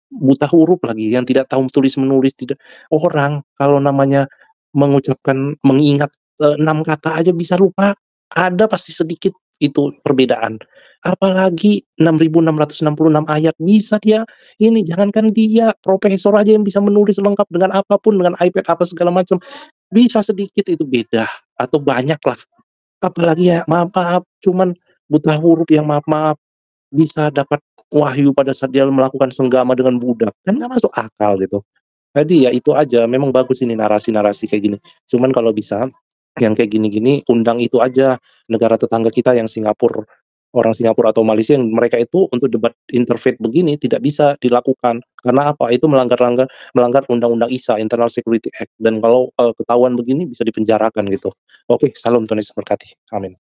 buta huruf lagi, yang tidak tahu tulis-menulis, tidak. Orang kalau namanya mengingat 6 kata aja bisa lupa, ada pasti sedikit itu perbedaan. Apalagi 6.666 ayat bisa dia ini, jangankan dia, profesor aja yang bisa menulis lengkap dengan apapun, dengan iPad apa segala macam, bisa sedikit itu beda atau banyak lah. Apalagi ya maaf-maaf, cuman buta huruf yang maaf-maaf bisa dapat wahyu pada saat dia melakukan senggama dengan budak, kan nggak masuk akal gitu. Jadi ya itu aja, memang bagus ini narasi-narasi kayak gini. Cuman kalau bisa yang kayak gini-gini undang itu aja negara tetangga kita yang Singapura, orang Singapura atau Malaysia yang mereka itu untuk debat interfaith begini tidak bisa dilakukan. Karena apa? Itu melanggar Undang-Undang ISA, Internal Security Act, dan kalau ketahuan begini bisa dipenjarakan gitu. Oke, salam Tuhan Yesus berkati. Amin.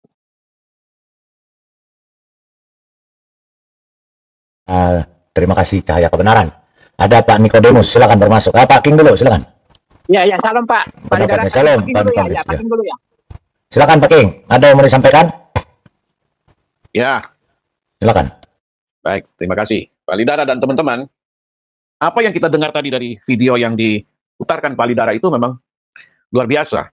Terima kasih Cahaya Kebenaran. Ada Pak Nikodemus, silakan bermasuk. Pak King dulu, silakan. Ya, salam Pak. Pendapatnya salam, Pak Nikodemus. Pak King dulu ya. Silakan Pak King, ada yang mau disampaikan? Ya, Silakan. baik. Terima kasih. Pak Lidara dan teman-teman, apa yang kita dengar tadi dari video yang diputarkan Pak Lidara itu memang luar biasa.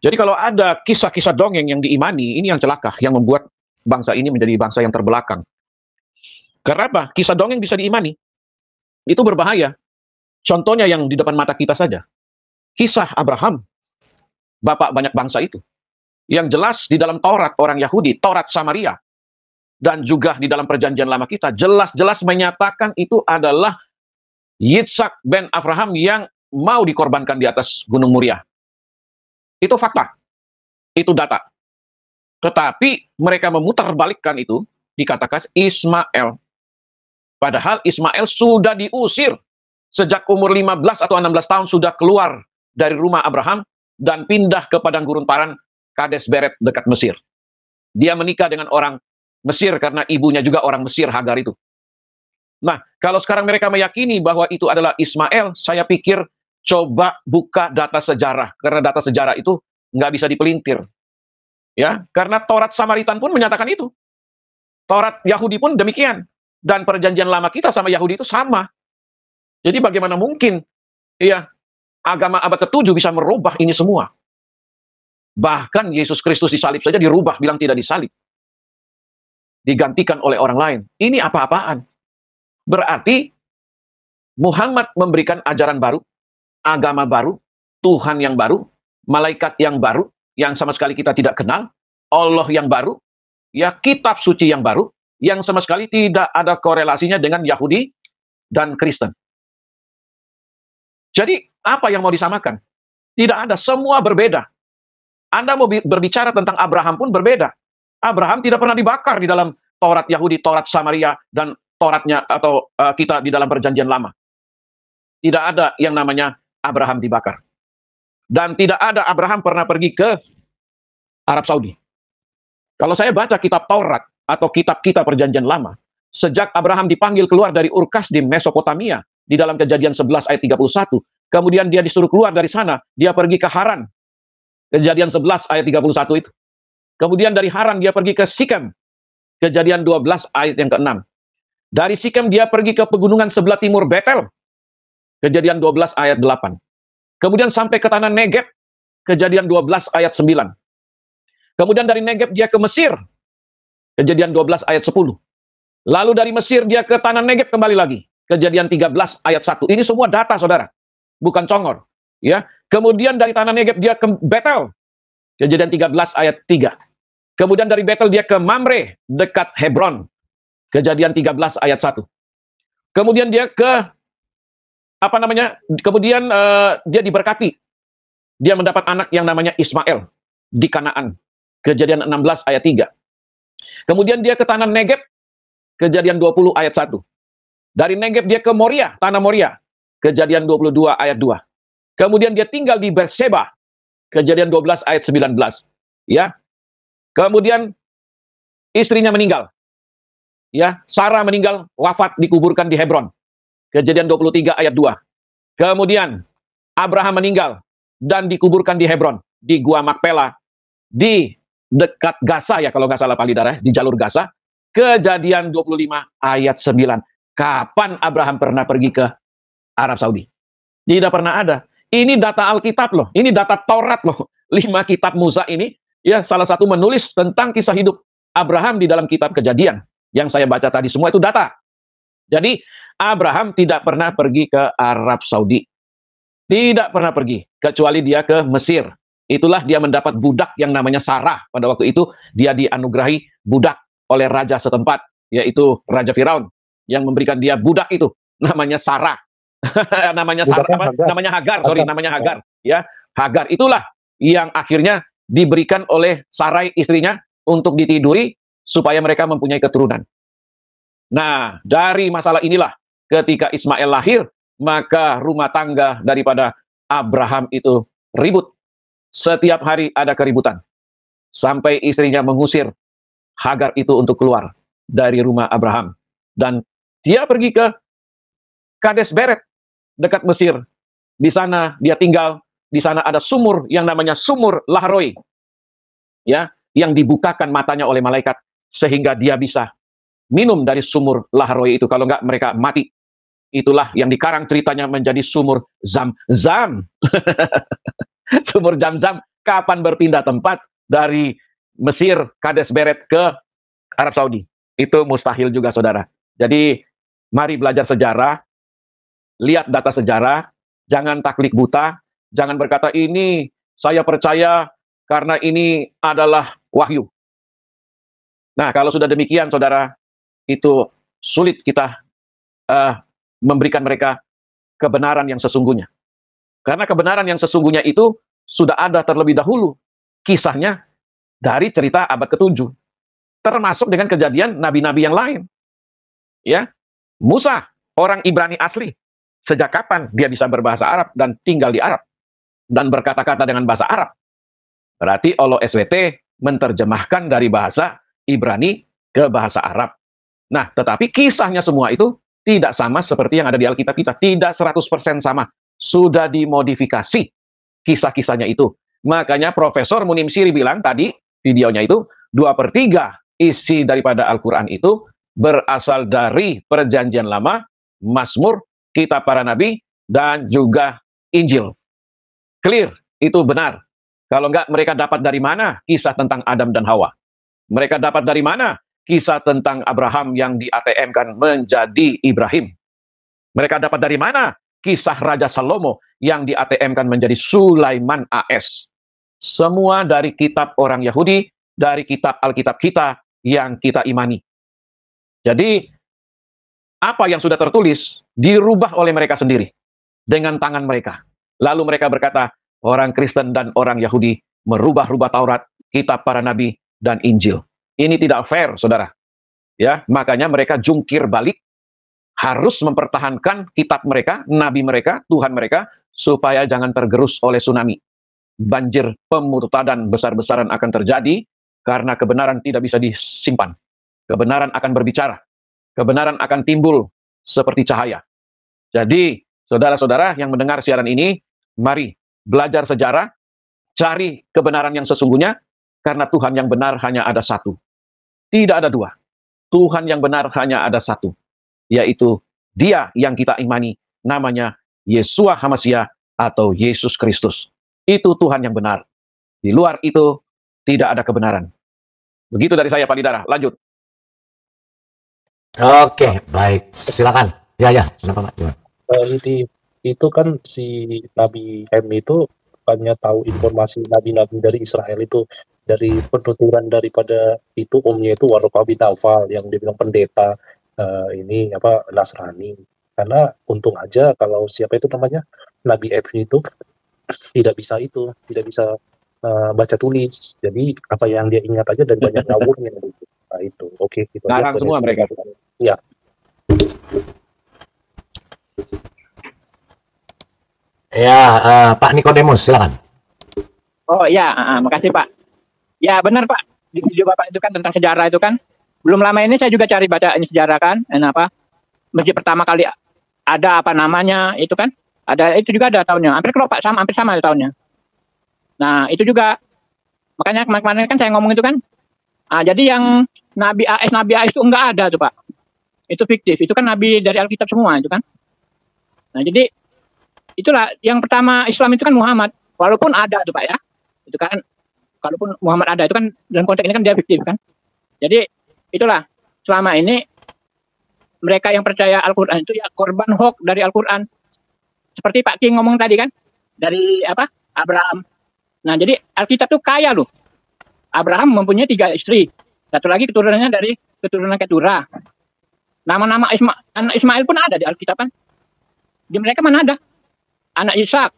Jadi kalau ada kisah-kisah dongeng yang diimani, ini yang celaka, yang membuat bangsa ini menjadi bangsa yang terbelakang. Karena apa? Kisah dongeng bisa diimani. Itu berbahaya. Contohnya yang di depan mata kita saja. Kisah Abraham, bapak banyak bangsa itu. Yang jelas di dalam Taurat orang Yahudi, Taurat Samaria, dan juga di dalam perjanjian lama kita, jelas-jelas menyatakan itu adalah Yitzhak ben Abraham yang mau dikorbankan di atas Gunung Muria. Itu fakta. Itu data. Tetapi mereka memutarbalikkan itu, dikatakan Ismail. Padahal Ismail sudah diusir sejak umur 15 atau 16 tahun sudah keluar dari rumah Abraham dan pindah ke padang gurun Paran, Kades Beret dekat Mesir. Dia menikah dengan orang Mesir karena ibunya juga orang Mesir, Hagar itu. Nah, kalau sekarang mereka meyakini bahwa itu adalah Ismail, saya pikir coba buka data sejarah, karena data sejarah itu nggak bisa dipelintir. Ya, karena Taurat Samaritan pun menyatakan itu. Taurat Yahudi pun demikian. Dan perjanjian lama kita sama Yahudi itu sama. Jadi bagaimana mungkin ya agama abad ke-7 bisa merubah ini semua? Bahkan Yesus Kristus disalib saja dirubah, bilang tidak disalib. Digantikan oleh orang lain. Ini apa-apaan? Berarti Muhammad memberikan ajaran baru, agama baru, Tuhan yang baru, malaikat yang baru, yang sama sekali kita tidak kenal, Allah yang baru, ya kitab suci yang baru, yang sama sekali tidak ada korelasinya dengan Yahudi dan Kristen. Jadi, apa yang mau disamakan? Tidak ada, semua berbeda. Anda mau berbicara tentang Abraham pun berbeda. Abraham tidak pernah dibakar di dalam Taurat Yahudi, Taurat Samaria, dan Tauratnya atau kita di dalam perjanjian lama. Tidak ada yang namanya Abraham dibakar. Dan tidak ada Abraham pernah pergi ke Arab Saudi. Kalau saya baca kitab Taurat, atau kitab-kitab perjanjian lama, sejak Abraham dipanggil keluar dari Urkas di Mesopotamia, di dalam Kejadian 11 ayat 31, kemudian dia disuruh keluar dari sana, dia pergi ke Haran, Kejadian 11 ayat 31 itu. Kemudian dari Haran dia pergi ke Sikem, Kejadian 12 ayat yang ke-6. Dari Sikem dia pergi ke pegunungan sebelah timur Betel, Kejadian 12 ayat 8. Kemudian sampai ke tanah Negeb, Kejadian 12 ayat 9. Kemudian dari Negeb dia ke Mesir, Kejadian 12 ayat 10. Lalu dari Mesir dia ke tanah Negeb kembali lagi. Kejadian 13 ayat 1. Ini semua data, saudara. Bukan congor. Ya. Kemudian dari tanah Negeb dia ke Betel. Kejadian 13 ayat 3. Kemudian dari Betel dia ke Mamre, dekat Hebron. Kejadian 13 ayat 1. Kemudian dia ke, kemudian dia diberkati. Dia mendapat anak yang namanya Ismail di Kanaan. Kejadian 16 ayat 3. Kemudian dia ke tanah Negeb, Kejadian 20 ayat 1. Dari Negeb dia ke Moria, tanah Moria, Kejadian 22 ayat 2. Kemudian dia tinggal di Berseba, Kejadian 12 ayat 19. Ya. Kemudian istrinya meninggal. Ya, Sarah meninggal, wafat, dikuburkan di Hebron. Kejadian 23 ayat 2. Kemudian Abraham meninggal dan dikuburkan di Hebron, di Gua Makpela, di dekat Gaza ya kalau nggak salah Pak Lidara, di jalur Gaza. Kejadian 25 ayat 9. Kapan Abraham pernah pergi ke Arab Saudi? Tidak pernah ada. Ini data Alkitab loh, ini data Taurat loh. 5 kitab Musa ini, ya salah satu menulis tentang kisah hidup Abraham di dalam kitab Kejadian. Yang saya baca tadi semua itu data. Jadi Abraham tidak pernah pergi ke Arab Saudi. Tidak pernah pergi, kecuali dia ke Mesir. Itulah dia mendapat budak yang namanya Sarah. Pada waktu itu dia dianugerahi budak oleh raja setempat, yaitu Raja Firaun, yang memberikan dia budak itu, namanya Sarah. namanya Sarah, namanya Hagar, namanya Hagar. Ya, Hagar itulah yang akhirnya diberikan oleh Sarai istrinya untuk ditiduri supaya mereka mempunyai keturunan. Nah, dari masalah inilah ketika Ismail lahir, maka rumah tangga daripada Abraham itu ribut. Setiap hari ada keributan. Sampai istrinya mengusir Hagar itu untuk keluar dari rumah Abraham. Dan dia pergi ke Kades Beret, dekat Mesir. Di sana dia tinggal, di sana ada sumur yang namanya sumur Lahroi. Ya, yang dibukakan matanya oleh malaikat sehingga dia bisa minum dari sumur Lahroi itu. Kalau enggak mereka mati. Itulah yang dikarang ceritanya menjadi sumur Zam-Zam. Sumur Zam-Zam kapan berpindah tempat dari Mesir, Kades Beret ke Arab Saudi. Itu mustahil juga saudara. Jadi mari belajar sejarah, lihat data sejarah, jangan taklid buta, jangan berkata ini saya percaya karena ini adalah wahyu. Nah kalau sudah demikian saudara, itu sulit kita memberikan mereka kebenaran yang sesungguhnya. Karena kebenaran yang sesungguhnya itu sudah ada terlebih dahulu. Kisahnya dari cerita abad ke-7. Termasuk dengan kejadian nabi-nabi yang lain. Ya, Musa, orang Ibrani asli. Sejak kapan dia bisa berbahasa Arab dan tinggal di Arab? Dan berkata-kata dengan bahasa Arab. Berarti Allah SWT menerjemahkan dari bahasa Ibrani ke bahasa Arab. Nah, tetapi kisahnya semua itu tidak sama seperti yang ada di Alkitab kita. Tidak 100% sama. Sudah dimodifikasi kisah-kisahnya itu. Makanya Profesor Munim Siri bilang tadi, videonya itu, 2/3 isi daripada Al-Quran itu berasal dari Perjanjian Lama, Mazmur, Kitab Para Nabi, dan juga Injil. Clear, itu benar. Kalau enggak, mereka dapat dari mana kisah tentang Adam dan Hawa? Mereka dapat dari mana kisah tentang Abraham yang di-ATM-kan menjadi Ibrahim? Mereka dapat dari mana kisah Raja Salomo yang di-ATM-kan menjadi Sulaiman AS? Semua dari kitab orang Yahudi, dari kitab Alkitab kita yang kita imani. Jadi, apa yang sudah tertulis dirubah oleh mereka sendiri dengan tangan mereka. Lalu mereka berkata, orang Kristen dan orang Yahudi merubah-rubah Taurat, kitab para nabi, dan Injil. Ini tidak fair, saudara. Ya, makanya mereka jungkir balik, harus mempertahankan kitab mereka, nabi mereka, Tuhan mereka, supaya jangan tergerus oleh tsunami. Banjir pemurtadan besar-besaran akan terjadi, karena kebenaran tidak bisa disimpan. Kebenaran akan berbicara. Kebenaran akan timbul seperti cahaya. Jadi, saudara-saudara yang mendengar siaran ini, mari belajar sejarah, cari kebenaran yang sesungguhnya, karena Tuhan yang benar hanya ada satu. Tidak ada dua. Tuhan yang benar hanya ada satu. Yaitu dia yang kita imani, namanya Yeshua HaMashiach atau Yesus Kristus. Itu Tuhan yang benar. Di luar itu tidak ada kebenaran. Begitu dari saya, Pak Lidara. Lanjut. Oke, baik. Silakan. Ya, kenapa, Pak? Itu kan si Nabi M itu hanya tahu informasi nabi-nabi dari Israel itu, dari penuturan daripada itu omnya itu Warqa bin Nawfal yang dia bilang pendeta ini apa Nasrani. Karena untung aja kalau siapa itu namanya Nabi F itu tidak bisa baca tulis. Jadi apa yang dia ingat aja dari banyak ngawurnya gitu. Nah itu oke gitu aja. Ngarang semua mereka. Ya. Ya, Pak Nikodemus, silakan. Oh ya, makasih Pak. Ya benar Pak. Di video Bapak itu kan tentang sejarah itu kan. Belum lama ini saya juga cari baca ini sejarah kan. Masjid pertama kali ada apa namanya itu kan. Ada itu juga ada tahunnya. Hampir sama tahunnya. Nah itu juga Makanya kemarin kan saya ngomong itu kan. Jadi yang Nabi AS itu enggak ada tuh Pak. Itu fiktif. Itu kan Nabi dari Alkitab semua itu kan. Nah jadi itulah yang pertama Islam itu kan Muhammad. Walaupun ada tuh Pak ya. Itu kan kalaupun Muhammad ada itu kan dalam konteks ini kan dia fiktif kan. Jadi itulah selama ini mereka yang percaya Al-Quran itu ya korban hoax dari Al-Quran. Seperti Pak King ngomong tadi kan. Dari Abraham. Nah jadi Alkitab tuh kaya loh. Abraham mempunyai 3 istri. Satu lagi keturunannya dari keturunan Ketura. Nama-nama anak Ismail pun ada di Alkitab kan. Di mereka mana ada? Anak Ishak,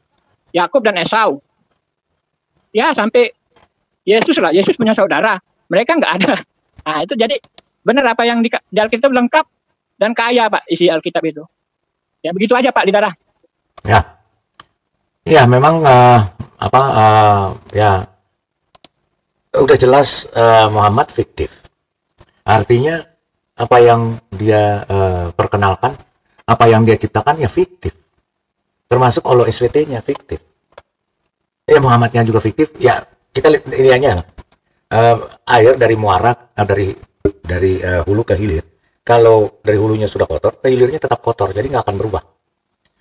Yakub dan Esau. Ya sampai Yesus lah. Yesus punya saudara. Mereka nggak ada. Nah itu jadi benar apa yang di Alkitab lengkap dan kaya Pak isi Alkitab itu. Ya begitu aja Pak Lidara. Ya, ya memang ya udah jelas Muhammad fiktif. Artinya apa yang dia perkenalkan, apa yang dia ciptakan ya fiktif. Termasuk kalau SWT-nya fiktif. Ya Muhammadnya juga fiktif. Ya kita lihat ini aja. Air dari muara dari hulu ke hilir. Kalau dari hulunya sudah kotor, ke hilirnya tetap kotor, jadi nggak akan berubah.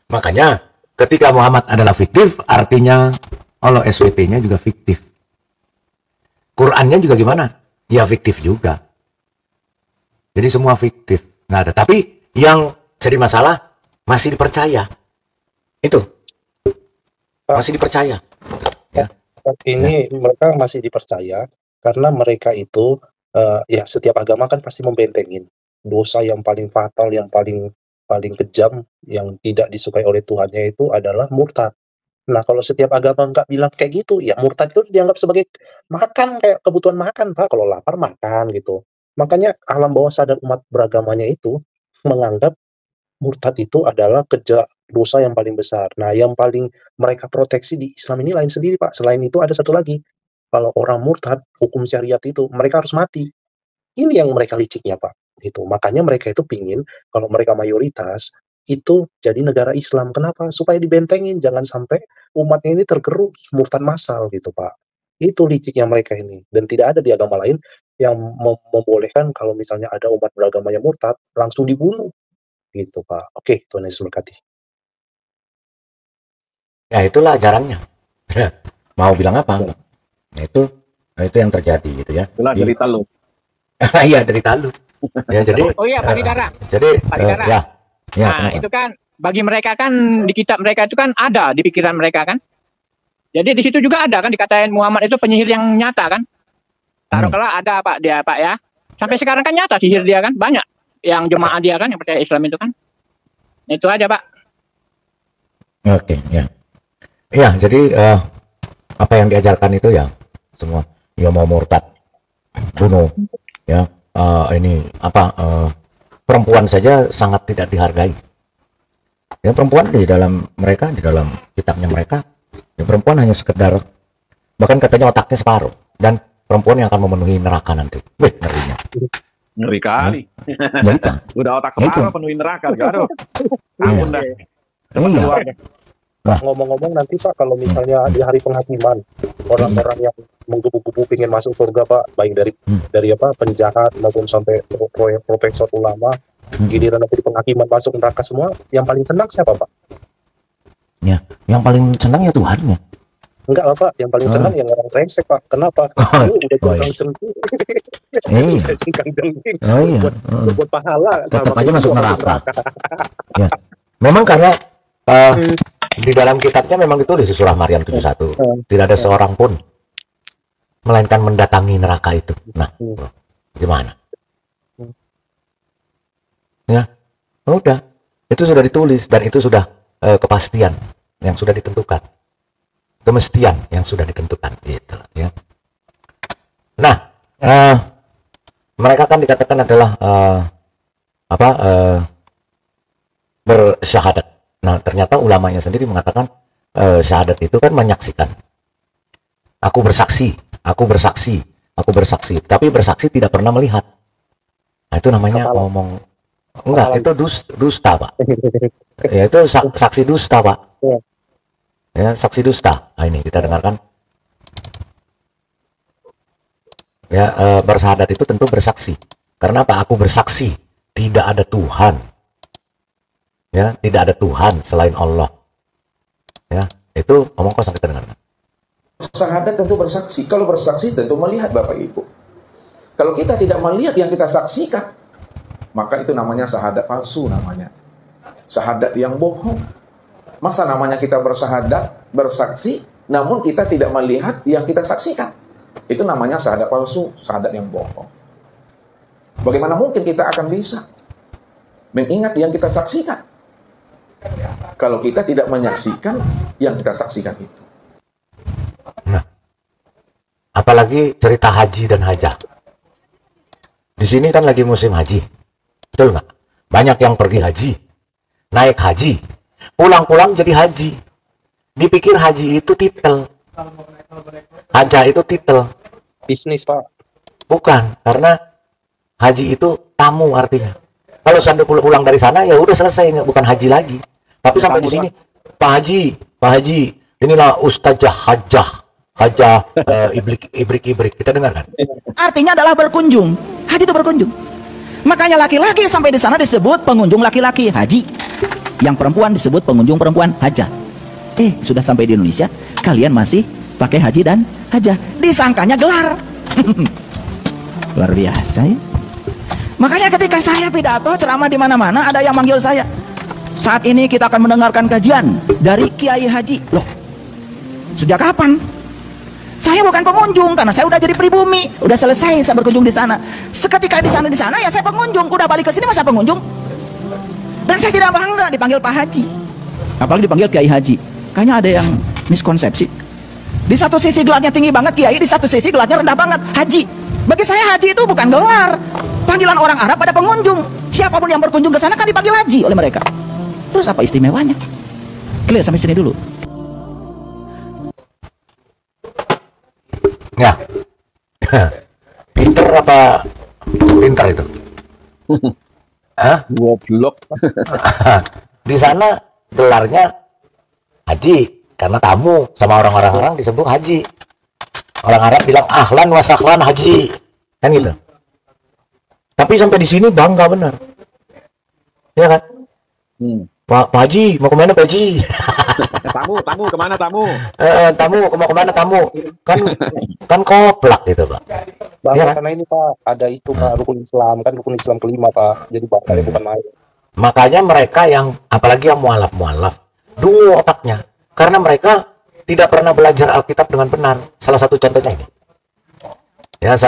Makanya ketika Muhammad adalah fiktif, artinya kalau SWT-nya juga fiktif. Qurannya juga gimana? Ya fiktif juga. Jadi semua fiktif. Nggak ada. Tapi yang jadi masalah masih dipercaya. Itu masih dipercaya. Ya. Ini mereka masih dipercaya karena mereka itu ya setiap agama kan pasti membentengin dosa yang paling fatal, yang paling kejam, yang tidak disukai oleh Tuhannya itu adalah murtad. Nah, kalau setiap agama nggak bilang kayak gitu, ya murtad itu dianggap sebagai makan, kayak kebutuhan makan, Pak. Kalau lapar makan gitu. Makanya alam bawah sadar umat beragamanya itu menganggap murtad itu adalah dosa yang paling besar. Nah, yang paling mereka proteksi di Islam ini lain sendiri, Pak. Selain itu ada satu lagi. Kalau orang murtad, hukum syariat itu mereka harus mati. Ini yang mereka liciknya, Pak. Gitu. Makanya mereka itu pingin kalau mereka mayoritas itu jadi negara Islam. Kenapa? Supaya dibentengin, jangan sampai umatnya ini tergerus murtad massal gitu, Pak. Itu liciknya mereka ini. Dan tidak ada di agama lain yang membolehkan kalau misalnya ada umat beragama yang murtad langsung dibunuh. Gitu, Pak. Oke, Tuhan Yesus berkati. Ya itulah ajarannya. Mau bilang apa? Nah, itu yang terjadi gitu ya. Itulah derita lu. Iya, derita lu. Ya jadi Oh iya Pak Lidara. Jadi Pak Lidara. ya. Nah, itu kan bagi mereka kan di kitab mereka itu kan ada di pikiran mereka kan. Jadi di situ juga ada kan dikatain Muhammad itu penyihir yang nyata kan. Taruhlah ada Pak dia Pak ya. Sampai sekarang kan nyata sihir dia kan banyak yang jemaah dia kan yang percaya Islam itu kan. Itu aja Pak. Oke, ya. Ya, jadi apa yang diajarkan itu ya semua ya mau murtad, bunuh, ya ini apa perempuan saja sangat tidak dihargai. Ya perempuan di dalam kitabnya mereka, ya perempuan hanya sekedar bahkan katanya otaknya separuh dan perempuan yang akan memenuhi neraka nanti. Wih, ngerinya. Ngeri kali. Ya, Udah otak separuh penuhi neraka. Aduh. Ampun dah. iya. Nah, ngomong-ngomong nanti Pak, kalau misalnya di hari penghakiman orang-orang yang menggebu-gebu pengen masuk surga Pak, baik dari apa penjahat maupun sampai profesor ulama, giliran nanti di penghakiman masuk neraka semua, yang paling senang siapa Pak? Ya, yang paling senang ya Tuhannya. Enggak lah Pak, yang paling senang yang orang brengsek Pak. Kenapa? Udah cengkang-cengking. Udah cengkang-cengking. Buat pahala. Tetap aja masuk neraka. Ya. Memang karena di dalam kitabnya memang itu di surah Maryam 71 tidak ada seorang pun melainkan mendatangi neraka itu. Nah, gimana? Ya, udah. Itu sudah ditulis dan itu sudah kepastian yang sudah ditentukan. Kemestian yang sudah ditentukan gitu ya. Nah, mereka kan dikatakan adalah bersyahadat. Nah, ternyata ulamanya sendiri mengatakan syahadat itu kan menyaksikan. Aku bersaksi. Tapi bersaksi tidak pernah melihat. Nah, itu namanya ngomong. Enggak, itu dusta, Pak. Ya, itu saksi dusta, Pak. Ya, saksi dusta. Nah, ini kita dengarkan. Ya, bersyahadat itu tentu bersaksi. Karena apa? Aku bersaksi tidak ada Tuhan. Ya, tidak ada Tuhan selain Allah. Ya, itu omong kosong kita dengarkan. Syahadat tentu bersaksi. Kalau bersaksi tentu melihat Bapak Ibu. Kalau kita tidak melihat yang kita saksikan, maka itu namanya syahadat palsu namanya. Syahadat yang bohong. Masa namanya kita bersyahadat, bersaksi, namun kita tidak melihat yang kita saksikan. Itu namanya syahadat palsu, syahadat yang bohong. Bagaimana mungkin kita akan bisa mengingat yang kita saksikan kalau kita tidak menyaksikan yang kita saksikan itu? Nah, apalagi cerita haji dan hajah. Di sini kan lagi musim haji, betul nggak? Banyak yang pergi haji, naik haji, pulang-pulang jadi haji. Dipikir haji itu titel, hajah itu titel. Bisnis, Pak. Bukan, karena haji itu tamu artinya. Kalau sampai pulang dari sana ya udah selesai, nggak, bukan haji lagi. Tapi sampai di sini, Pak Haji, inilah Ustazah Hajah ibrik. Kita dengarkan. Artinya adalah berkunjung. Haji itu berkunjung. Makanya laki-laki sampai di sana disebut pengunjung laki-laki haji. Yang perempuan disebut pengunjung perempuan hajah. Sudah sampai di Indonesia, kalian masih pakai haji dan hajah. Disangkanya gelar. Luar biasa ya. Makanya ketika saya pidato ceramah di mana-mana ada yang manggil saya. Saat ini kita akan mendengarkan kajian dari Kiai Haji. Loh, sejak kapan? Saya bukan pengunjung karena saya udah jadi pribumi, udah selesai saya berkunjung di sana. Seketika di sana ya saya pengunjung. Udah balik ke sini masa pengunjung? Dan saya tidak bangga dipanggil Pak Haji, apalagi dipanggil Kiai Haji. Kayaknya ada yang miskonsepsi. Di satu sisi gelarnya tinggi banget Kiai, di satu sisi gelarnya rendah banget Haji. Bagi saya haji itu bukan gelar. Panggilan orang Arab pada pengunjung. Siapapun yang berkunjung ke sana kan dipanggil haji oleh mereka. Terus apa istimewanya? Clear sampai sini dulu. Ya. Pinter apa pinter itu? Hah? Goblok. Di sana gelarnya haji karena tamu, sama orang-orang disebut haji. Orang Arab bilang ahlan wa sahlan haji, kan gitu. Tapi sampai di sini bangga bener, ya kan? Pak Haji mau kemana Pak Haji? Tamu kemana tamu? Tamu mau kemana tamu? Kan koplak gitu Pak. Bang, Ya kan? karena ini Pak ada itu Pak rukun Islam, kan rukun Islam kelima Pak. Jadi Pak bukan main. Makanya mereka yang apalagi yang mualaf dungu otaknya, karena mereka tidak pernah belajar Alkitab dengan benar. Salah satu contohnya ini. Ya,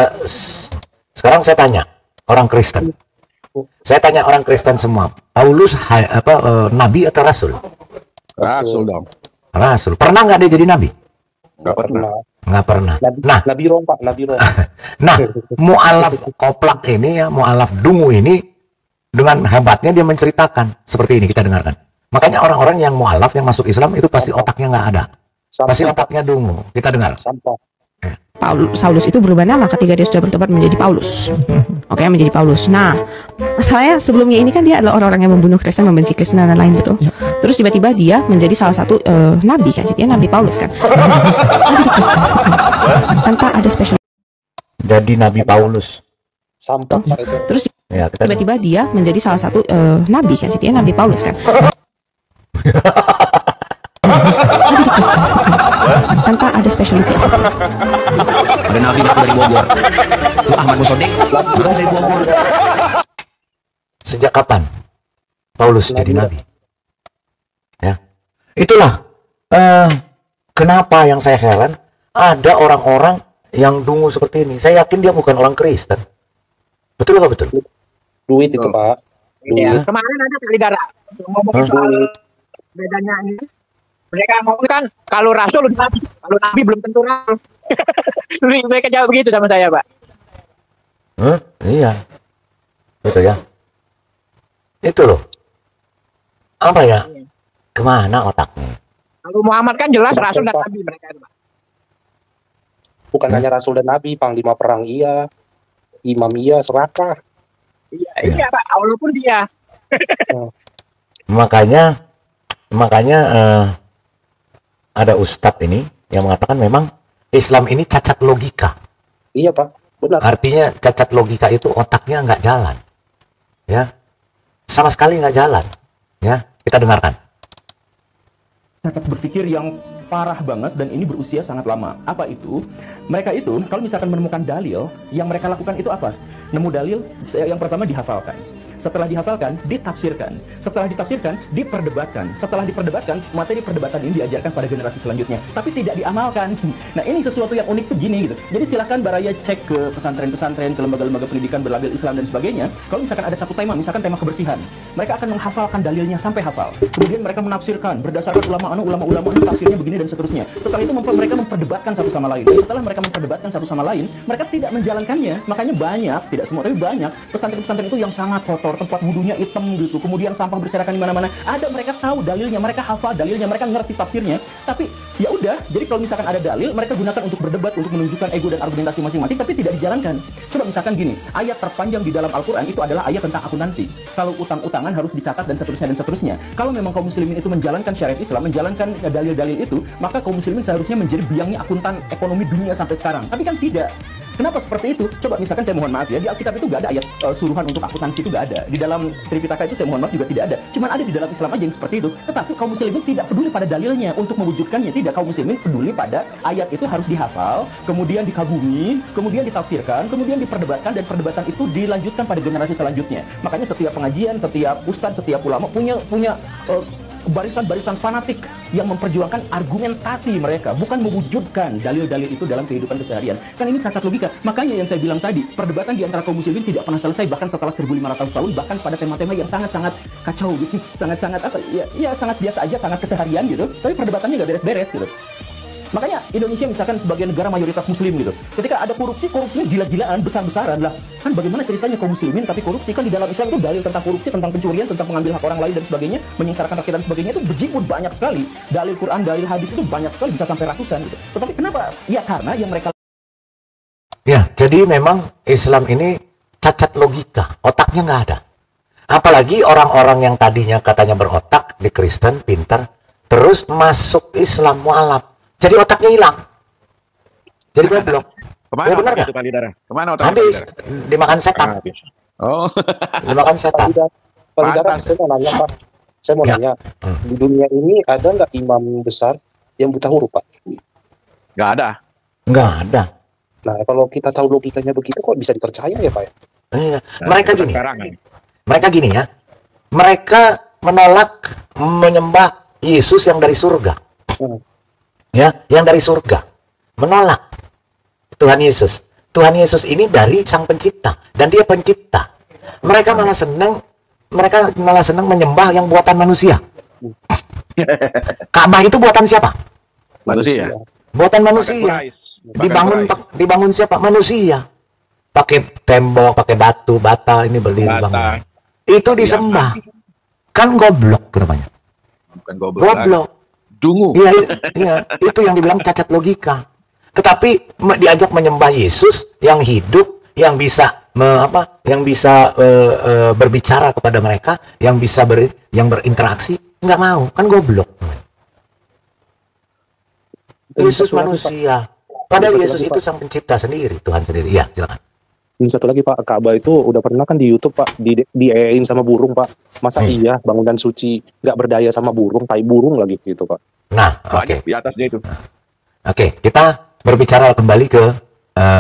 sekarang saya tanya orang Kristen. Saya tanya orang Kristen semua. Paulus nabi atau rasul? Rasul dong. Rasul. Pernah nggak dia jadi nabi? Nggak pernah. Nggak pernah. Nah, Nabi Rom Pak, Nabi Rom. nah, mualaf koplak ini ya, mualaf dungu ini dengan hebatnya dia menceritakan seperti ini, kita dengarkan. Makanya orang-orang yang mualaf yang masuk Islam itu pasti otaknya nggak ada. Pasti otaknya dungu. Kita dengar. Sampah. Saulus itu berubah nama ketika dia sudah bertobat menjadi Paulus. Oke, menjadi Paulus. Nah, masalahnya sebelumnya ini kan dia adalah orang-orang yang membunuh Kristen, membenci Kristen dan lain-lain, betul. Terus tiba-tiba dia menjadi salah satu nabi kan, jadi Nabi Paulus kan. Tanpa ada spesial. Jadi Nabi Paulus. Sampah Pak itu. Terus Ya, tiba-tiba dia menjadi salah satu nabi kan, jadi Nabi Paulus kan. Tanpa ada specialty apapun. Ada nabi dari Bogor. Itu Ahmad Musodek dari Bogor. Sejak kapan Paulus jadi nabi? Ya, itulah kenapa yang saya heran ada orang-orang yang dungu seperti ini. Saya yakin dia bukan orang Kristen. Betul apa betul? Duit itu Pak. Ya, kemarin ada kali darah ngomongin soal bedanya ini. Mereka ngomong kan kalau rasul udah nabi, kalau nabi belum tentu rasul. Mereka jawab begitu sama saya, Pak. Iya, gitu ya. Itu loh. Apa ya? Kemana otaknya? Kalau Muhammad kan jelas rasul dan nabi mereka itu, Pak. Bukan hanya rasul dan nabi, panglima perang iya, imam iya, serakah. Iya, Pak. Allah pun dia. Makanya ada ustadz ini yang mengatakan memang Islam ini cacat logika. Iya Pak. Benar. Artinya cacat logika itu otaknya nggak jalan. Ya. Sama sekali nggak jalan. Ya, kita dengarkan. Cacat berpikir yang parah banget dan ini berusia sangat lama. Apa itu? Mereka itu kalau misalkan menemukan dalil, yang mereka lakukan itu apa? Nemu dalil, yang pertama dihafalkan. Setelah dihafalkan, ditafsirkan. Setelah ditafsirkan, diperdebatkan. Setelah diperdebatkan, materi perdebatan ini diajarkan pada generasi selanjutnya. Tapi tidak diamalkan. Nah, ini sesuatu yang unik tuh gini gitu. Jadi silakan Baraya cek ke pesantren-pesantren, ke lembaga-lembaga pendidikan berlabel Islam dan sebagainya. Kalau misalkan ada satu tema, misalkan tema kebersihan, mereka akan menghafalkan dalilnya sampai hafal. Kemudian mereka menafsirkan berdasarkan ulama ini tafsirnya begini dan seterusnya. Setelah itu mereka memperdebatkan satu sama lain. Dan setelah mereka memperdebatkan satu sama lain, mereka tidak menjalankannya. Makanya banyak, tidak semua tapi banyak pesantren-pesantren itu yang sangat kotor, tempat wudhunya hitam gitu, kemudian sampah berserakan di mana-mana. Ada mereka tahu dalilnya, mereka hafal dalilnya, mereka ngerti tafsirnya. Tapi ya udah, jadi kalau misalkan ada dalil, mereka gunakan untuk berdebat, untuk menunjukkan ego dan argumentasi masing-masing, tapi tidak dijalankan. Coba misalkan gini, ayat terpanjang di dalam Al-Quran itu adalah ayat tentang akuntansi. Kalau utang-utangan harus dicatat dan seterusnya dan seterusnya. Kalau memang kaum muslimin itu menjalankan syariat Islam, menjalankan dalil-dalil itu, maka kaum muslimin seharusnya menjadi biangnya akuntan ekonomi dunia sampai sekarang. Tapi kan tidak. Kenapa seperti itu? Coba misalkan saya mohon maaf ya, di Alkitab itu nggak ada ayat suruhan untuk akuntansi, itu nggak ada. Di dalam Tripitaka itu saya mohon maaf juga tidak ada. Cuman ada di dalam Islam aja yang seperti itu. Tetapi kaum muslimin tidak peduli pada dalilnya untuk mewujudkannya. Tidak, kaum muslimin peduli pada ayat itu harus dihafal, kemudian dikagumi, kemudian ditafsirkan, kemudian diperdebatkan, dan perdebatan itu dilanjutkan pada generasi selanjutnya. Makanya setiap pengajian, setiap ustadz, setiap ulama punya barisan-barisan fanatik yang memperjuangkan argumentasi mereka, bukan mewujudkan dalil-dalil itu dalam kehidupan keseharian. Kan ini cacat logika. Makanya yang saya bilang tadi, perdebatan di antara kaum muslimin tidak pernah selesai, bahkan setelah 1500 tahun, bahkan pada tema-tema yang sangat-sangat kacau gitu, sangat-sangat apa ya sangat biasa aja, sangat keseharian gitu, tapi perdebatannya nggak beres-beres gitu. Makanya Indonesia misalkan sebagai negara mayoritas muslim gitu, ketika ada korupsinya gila-gilaan, besar-besaran lah. Kan bagaimana ceritanya kaum muslimin tapi korupsi? Kan di dalam Islam itu dalil tentang korupsi, tentang pencurian, tentang mengambil hak orang lain dan sebagainya, menyengsarakan rakyat dan sebagainya itu berjibun banyak sekali. Dalil Quran, dalil hadis itu banyak sekali, bisa sampai ratusan gitu. Tetapi kenapa? Ya karena yang mereka... Ya, jadi memang Islam ini cacat logika, otaknya nggak ada. Apalagi orang-orang yang tadinya katanya berotak di Kristen, pintar, terus masuk Islam mualaf. Jadi otaknya hilang. Jadi goblok. Kemana ya benar otak nggak? itu Palidara? Kemana otak Habis dimakan setan. Oh. Dimakan setan. Palidara, saya mau nanya Pak. Saya mau nanya, di dunia ini ada nggak imam besar yang buta huruf Pak? Nggak ada. Nggak ada. Nah kalau kita tahu logikanya begitu kok bisa dipercaya ya Pak ya? Iya. Mereka gini. Sekarang, Mereka gini ya. Mereka menolak menyembah Yesus yang dari surga. Ya, yang dari surga. Menolak Tuhan Yesus. Tuhan Yesus ini dari Sang Pencipta dan Dia pencipta. Mereka malah senang menyembah yang buatan manusia. Ka'bah itu buatan siapa? Manusia. Buatan manusia. Dibangun siapa? Manusia. Pakai tembok, pakai batu, bata, ini berdiri bangun. Itu disembah. Kan goblok namanya. Bukan goblok. Goblok. Dungu. Iya, itu yang dibilang cacat logika. Tetapi diajak menyembah Yesus yang hidup, yang bisa berbicara kepada mereka, yang bisa berinteraksi, nggak mau, kan goblok. Yesus manusia. Padahal Yesus itu Sang Pencipta sendiri, Tuhan sendiri. Ya, silakan. Satu lagi Pak, Ka'bah itu udah pernah kan di YouTube Pak, di-EA-in sama burung Pak. Masa iya bangunan suci nggak berdaya sama burung, tai burung lagi gitu Pak. Nah, oke. Di atasnya itu. Oke, kita berbicara kembali ke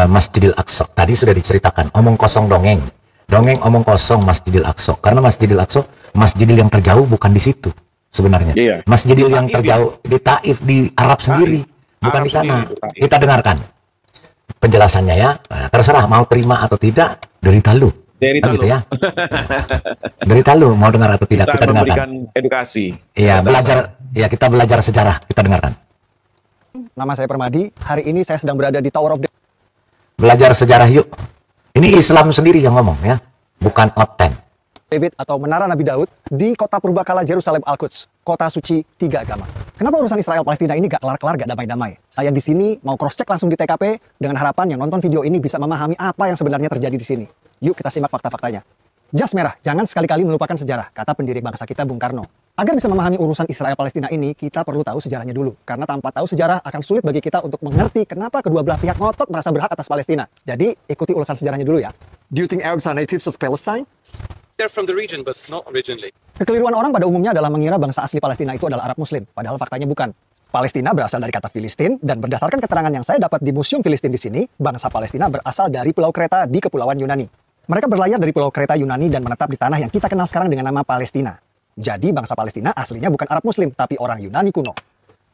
Masjidil Aqsa. Tadi sudah diceritakan, omong kosong dongeng. Dongeng omong kosong Masjidil Aqsa. Karena Masjidil Aqsa, masjidil yang terjauh bukan di situ sebenarnya. Iya. Masjidil yang terjauh di Taif, di Arab sendiri, bukan di sana. Kita dengarkan penjelasannya ya. Nah, terserah mau terima atau tidak, derita lu. Derita gitu ya. Derita lu mau dengar atau tidak, kita dengarkan. Memberikan edukasi. Iya, belajar. Ya, kita belajar sejarah, kita dengarkan. Nama saya Permadi, hari ini saya sedang berada di Tower of David. Belajar sejarah yuk. Ini Islam sendiri yang ngomong ya, bukan Oten. David atau Menara Nabi Daud di kota purbakala Yerusalem Al-Quds, kota suci tiga agama. Kenapa urusan Israel Palestina ini gak kelar-kelar, gak damai-damai? Saya di sini mau cross check langsung di TKP dengan harapan yang nonton video ini bisa memahami apa yang sebenarnya terjadi di sini. Yuk kita simak fakta-faktanya. Jas merah, jangan sekali-kali melupakan sejarah, kata pendiri bangsa kita Bung Karno. Agar bisa memahami urusan Israel-Palestina ini, kita perlu tahu sejarahnya dulu. Karena tanpa tahu sejarah akan sulit bagi kita untuk mengerti kenapa kedua belah pihak ngotot merasa berhak atas Palestina. Jadi, ikuti ulasan sejarahnya dulu ya. Do you think Arabs are natives of Palestine? They're from the region, but not originally. Kekeliruan orang pada umumnya adalah mengira bangsa asli Palestina itu adalah Arab Muslim, padahal faktanya bukan. Palestina berasal dari kata Filistin, dan berdasarkan keterangan yang saya dapat di Museum Filistin di sini, bangsa Palestina berasal dari Pulau Kreta di Kepulauan Yunani. Mereka berlayar dari Pulau Kreta Yunani dan menetap di tanah yang kita kenal sekarang dengan nama Palestina. Jadi bangsa Palestina aslinya bukan Arab Muslim, tapi orang Yunani kuno.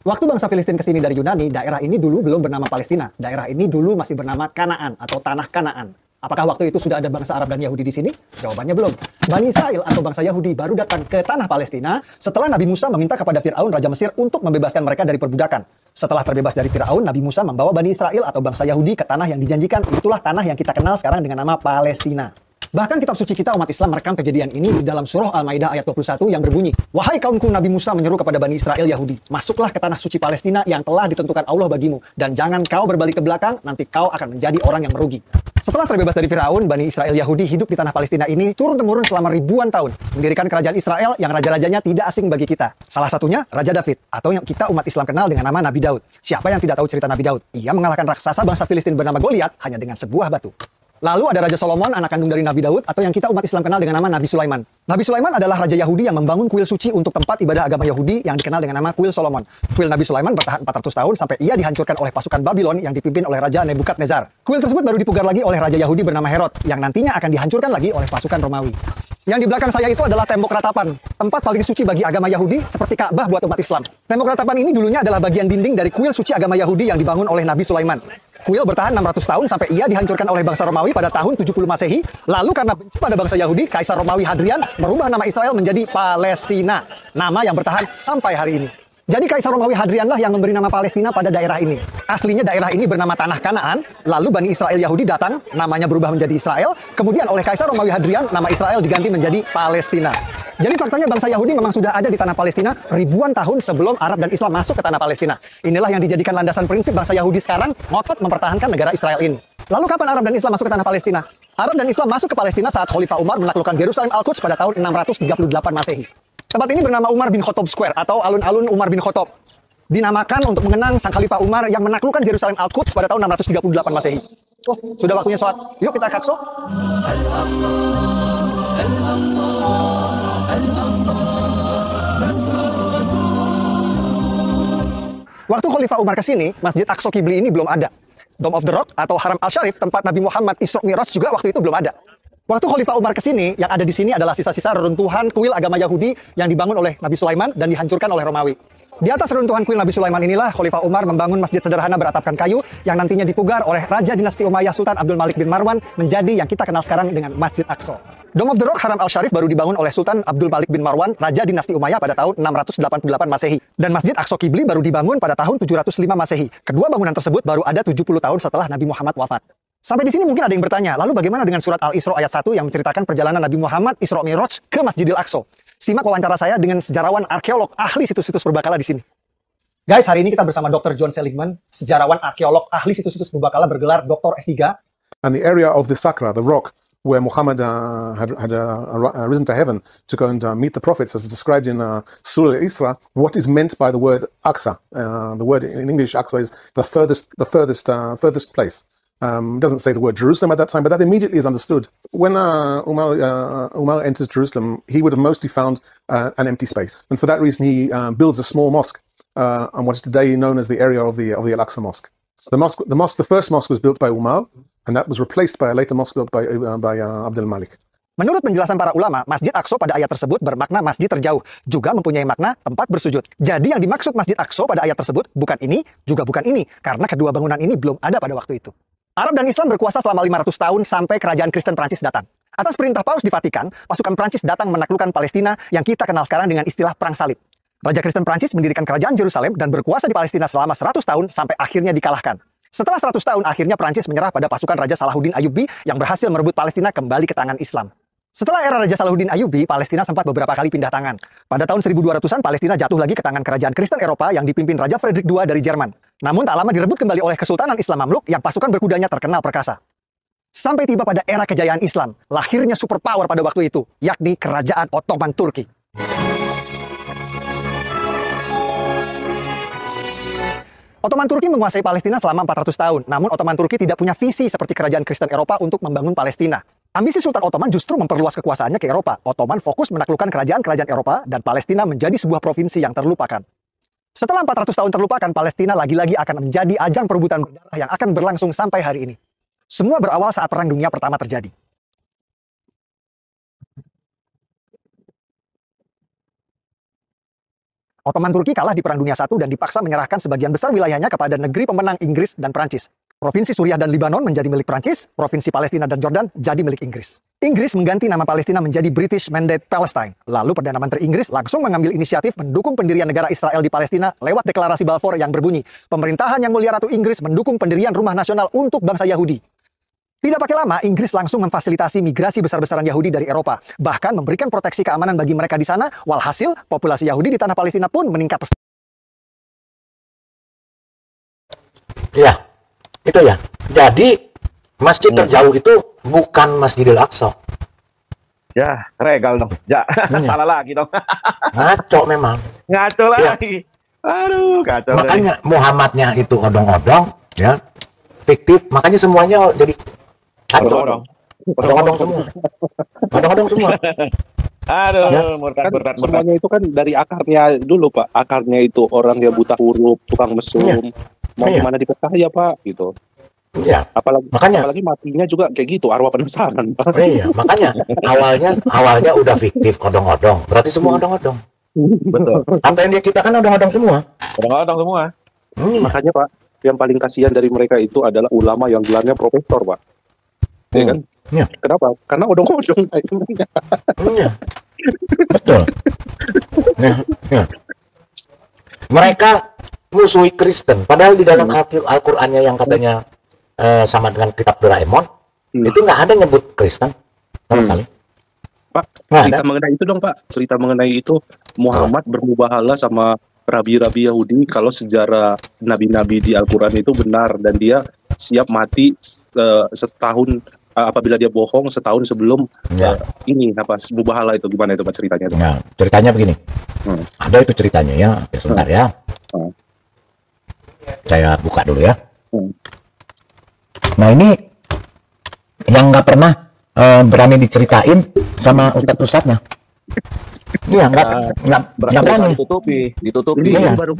Waktu bangsa Filistin kesini dari Yunani, daerah ini dulu belum bernama Palestina. Daerah ini dulu masih bernama Kanaan atau Tanah Kanaan. Apakah waktu itu sudah ada bangsa Arab dan Yahudi di sini? Jawabannya belum. Bani Israel atau bangsa Yahudi baru datang ke tanah Palestina setelah Nabi Musa meminta kepada Firaun Raja Mesir untuk membebaskan mereka dari perbudakan. Setelah terbebas dari Firaun, Nabi Musa membawa Bani Israel atau bangsa Yahudi ke tanah yang dijanjikan. Itulah tanah yang kita kenal sekarang dengan nama Palestina. Bahkan kitab suci kita umat Islam merekam kejadian ini di dalam surah Al-Maidah ayat 21 yang berbunyi, "Wahai kaumku, Nabi Musa menyeru kepada Bani Israel Yahudi, masuklah ke tanah suci Palestina yang telah ditentukan Allah bagimu, dan jangan kau berbalik ke belakang, nanti kau akan menjadi orang yang merugi." Setelah terbebas dari Firaun, Bani Israel Yahudi hidup di tanah Palestina ini turun-temurun selama ribuan tahun, mendirikan kerajaan Israel yang raja-rajanya tidak asing bagi kita. Salah satunya Raja David, atau yang kita umat Islam kenal dengan nama Nabi Daud. Siapa yang tidak tahu cerita Nabi Daud? Ia mengalahkan raksasa bangsa Filistin bernama Goliat hanya dengan sebuah batu. Lalu ada Raja Solomon, anak kandung dari Nabi Daud, atau yang kita umat Islam kenal dengan nama Nabi Sulaiman. Nabi Sulaiman adalah raja Yahudi yang membangun kuil suci untuk tempat ibadah agama Yahudi yang dikenal dengan nama Kuil Solomon. Kuil Nabi Sulaiman bertahan 400 tahun sampai ia dihancurkan oleh pasukan Babylon yang dipimpin oleh Raja Nebukadnezar. Kuil tersebut baru dipugar lagi oleh raja Yahudi bernama Herod yang nantinya akan dihancurkan lagi oleh pasukan Romawi. Yang di belakang saya itu adalah tembok ratapan, tempat paling suci bagi agama Yahudi seperti Ka'bah buat umat Islam. Tembok ratapan ini dulunya adalah bagian dinding dari kuil suci agama Yahudi yang dibangun oleh Nabi Sulaiman. Kuil bertahan 600 tahun sampai ia dihancurkan oleh bangsa Romawi pada tahun 70 Masehi. Lalu karena benci pada bangsa Yahudi, Kaisar Romawi Hadrian merubah nama Israel menjadi Palestina, nama yang bertahan sampai hari ini. Jadi Kaisar Romawi Hadrianlah yang memberi nama Palestina pada daerah ini. Aslinya daerah ini bernama Tanah Kanaan, lalu Bani Israel Yahudi datang, namanya berubah menjadi Israel, kemudian oleh Kaisar Romawi Hadrian, nama Israel diganti menjadi Palestina. Jadi faktanya bangsa Yahudi memang sudah ada di tanah Palestina ribuan tahun sebelum Arab dan Islam masuk ke tanah Palestina. Inilah yang dijadikan landasan prinsip bangsa Yahudi sekarang ngotot mempertahankan negara Israel ini. Lalu kapan Arab dan Islam masuk ke tanah Palestina? Arab dan Islam masuk ke Palestina saat Khalifah Umar menaklukkan Yerusalem Al-Quds pada tahun 638 Masehi. Tempat ini bernama Umar bin Khattab Square atau alun-alun Umar bin Khattab. Dinamakan untuk mengenang sang Khalifah Umar yang menaklukkan Yerusalem Al-Quds pada tahun 638 Masehi. Oh, sudah waktunya sholat. Yuk kita ke Aqsa. Waktu Khalifah Umar ke sini, Masjid Aqsa Qibli ini belum ada. Dome of the Rock atau Haram Al-Sharif, tempat Nabi Muhammad Isra Mi'raj juga waktu itu belum ada. Waktu Khalifah Umar ke sini, yang ada di sini adalah sisa-sisa reruntuhan kuil agama Yahudi yang dibangun oleh Nabi Sulaiman dan dihancurkan oleh Romawi. Di atas reruntuhan kuil Nabi Sulaiman inilah Khalifah Umar membangun masjid sederhana beratapkan kayu yang nantinya dipugar oleh Raja Dinasti Umayyah Sultan Abdul Malik bin Marwan menjadi yang kita kenal sekarang dengan Masjid Aqsa. Dome of the Rock Haram Al-Sharif baru dibangun oleh Sultan Abdul Malik bin Marwan, Raja Dinasti Umayyah pada tahun 688 Masehi. Dan Masjid Aqsa Qibli baru dibangun pada tahun 705 Masehi. Kedua bangunan tersebut baru ada 70 tahun setelah Nabi Muhammad wafat. Sampai di sini mungkin ada yang bertanya, lalu bagaimana dengan surat Al-Isra ayat 1 yang menceritakan perjalanan Nabi Muhammad Isra Mi'raj ke Masjidil Aqsa? Simak wawancara saya dengan sejarawan arkeolog ahli situs-situs purbakala di sini. Guys, hari ini kita bersama Dr. John Seligman, sejarawan arkeolog ahli situs-situs purbakala bergelar Dr. S3. And the area of the Sakra, the rock, where Muhammad had risen to heaven to go and meet the prophets, as described in Surah Al-Isra. What is meant by the word Aqsa? The word in English, Aqsa, is the furthest place. It doesn't say the word Jerusalem at that time, but that immediately is understood. When Umar enters Jerusalem, he would have mostly found an empty space, and for that reason he builds a small mosque on what is today known as the area of the Al-Aqsa Mosque. The first mosque was built by Umar, and that was replaced by a later mosque built by Abdul Malik. Menurut penjelasan para ulama, Masjid Aqsa pada ayat tersebut bermakna masjid terjauh, juga mempunyai makna tempat bersujud. Jadi yang dimaksud Masjid Aqsa pada ayat tersebut bukan ini, juga bukan ini, karena kedua bangunan ini belum ada pada waktu itu. Arab dan Islam berkuasa selama 500 tahun sampai kerajaan Kristen Prancis datang. Atas perintah Paus di Vatikan, pasukan Prancis datang menaklukkan Palestina yang kita kenal sekarang dengan istilah Perang Salib. Raja Kristen Prancis mendirikan kerajaan Yerusalem dan berkuasa di Palestina selama 100 tahun sampai akhirnya dikalahkan. Setelah 100 tahun, akhirnya Prancis menyerah pada pasukan Raja Salahuddin Ayyubi yang berhasil merebut Palestina kembali ke tangan Islam. Setelah era Raja Salahuddin Ayyubi, Palestina sempat beberapa kali pindah tangan. Pada tahun 1200-an, Palestina jatuh lagi ke tangan kerajaan Kristen Eropa yang dipimpin Raja Frederick II dari Jerman. Namun tak lama direbut kembali oleh Kesultanan Islam Mamluk yang pasukan berkudanya terkenal perkasa. Sampai tiba pada era kejayaan Islam, lahirnya superpower pada waktu itu, yakni Kerajaan Ottoman Turki. Ottoman Turki menguasai Palestina selama 400 tahun, namun Ottoman Turki tidak punya visi seperti kerajaan Kristen Eropa untuk membangun Palestina. Ambisi Sultan Ottoman justru memperluas kekuasaannya ke Eropa. Ottoman fokus menaklukkan kerajaan-kerajaan Eropa dan Palestina menjadi sebuah provinsi yang terlupakan. Setelah 400 tahun terlupakan, Palestina lagi-lagi akan menjadi ajang perebutan berdarah yang akan berlangsung sampai hari ini. Semua berawal saat Perang Dunia Pertama terjadi. Ottoman Turki kalah di Perang Dunia I dan dipaksa menyerahkan sebagian besar wilayahnya kepada negeri pemenang Inggris dan Prancis. Provinsi Suriah dan Libanon menjadi milik Prancis, provinsi Palestina dan Jordan jadi milik Inggris. Inggris mengganti nama Palestina menjadi British Mandate Palestine. Lalu Perdana Menteri Inggris langsung mengambil inisiatif mendukung pendirian negara Israel di Palestina lewat deklarasi Balfour yang berbunyi, "Pemerintahan Yang Mulia Ratu Inggris mendukung pendirian rumah nasional untuk bangsa Yahudi." Tidak pakai lama, Inggris langsung memfasilitasi migrasi besar-besaran Yahudi dari Eropa, bahkan memberikan proteksi keamanan bagi mereka di sana, walhasil populasi Yahudi di tanah Palestina pun meningkat pesat. Ya, itu ya. Jadi, masjid terjauh itu bukan Masjidil Aqsa. Ya, regal dong. Ya, salah lagi dong. Ngaco memang. Ngaco lagi. Aduh, kacau. Makanya Muhammadnya itu odong-odong, ya, fiktif. Makanya semuanya jadi kacau. Odong-odong semua. Odong-odong semua. Aduh, Ya. murtad. Semuanya itu kan dari akarnya dulu, Pak. Akarnya itu orang yang buta huruf, tukang mesum. Mau Iya. gimana dipercaya, Pak, gitu. Iya. Apalagi matinya juga kayak gitu, arwah penasaran, Pak. Iya, makanya awalnya udah fiktif odong-odong. Berarti semua odong-odong. Betul. Apa yang dia ciptakan odong-odong semua. Odong-odong semua. Makanya, Pak, yang paling kasihan dari mereka itu adalah ulama yang gelarnya profesor, Pak. Ya kan? Iya. Kenapa? Karena odong-odong. Iya. Betul. Ya. Mereka musuhi Kristen. Padahal di dalam Al-Qur'annya yang katanya sama dengan kitab Doraemon, itu nggak ada nyebut Kristen sama sekali. Pak, Nggak cerita ada. mengenai itu dong, Pak. Cerita mengenai itu Muhammad bermubahalah sama rabi-rabi Yahudi kalau sejarah nabi-nabi di Al-Quran itu benar dan dia siap mati setahun apabila dia bohong setahun sebelum ini apa mubahalah itu gimana itu Pak ceritanya itu? Nah, ceritanya begini. Ada itu ceritanya ya. Oke, sebentar ya. Saya buka dulu ya. Nah, ini yang nggak pernah berani diceritain sama ustadz-ustadznya. Iya, nggak berani. Ditutupi. Ini baru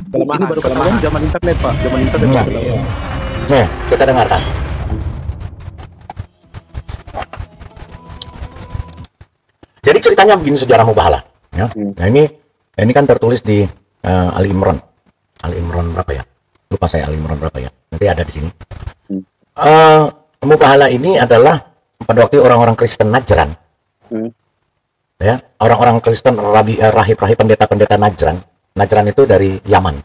ketahuan zaman internet, Pak. Zaman internet. Nih, kita dengarkan. Jadi ceritanya begini sejarah mubahalah. Ya. Nah ini kan tertulis di Ali Imran. Ali Imran berapa ya? Lupa saya Ali Imran berapa ya? Nanti ada di sini. Mubahalah ini adalah pada waktu orang-orang Kristen Najran. Ya, orang-orang Kristen rahib-rahib pendeta-pendeta Najran. Najran itu dari Yaman.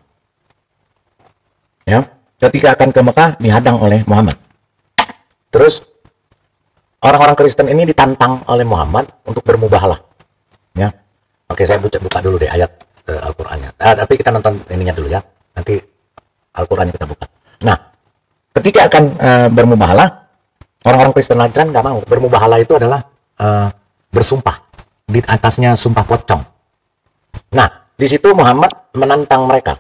Ya, ketika akan ke Mekah dihadang oleh Muhammad. Terus orang-orang Kristen ini ditantang oleh Muhammad untuk bermubahalah. Ya. Oke, saya buka dulu deh ayat Al-Qur'annya. Tapi kita nonton ininya dulu ya. Nanti Al-Qur'annya kita buka. Nah, ketika akan bermubahalah, orang-orang Kristen Najran nggak mau. Bermubahalah itu adalah bersumpah. Di atasnya sumpah pocong. Nah, di situ Muhammad menantang mereka.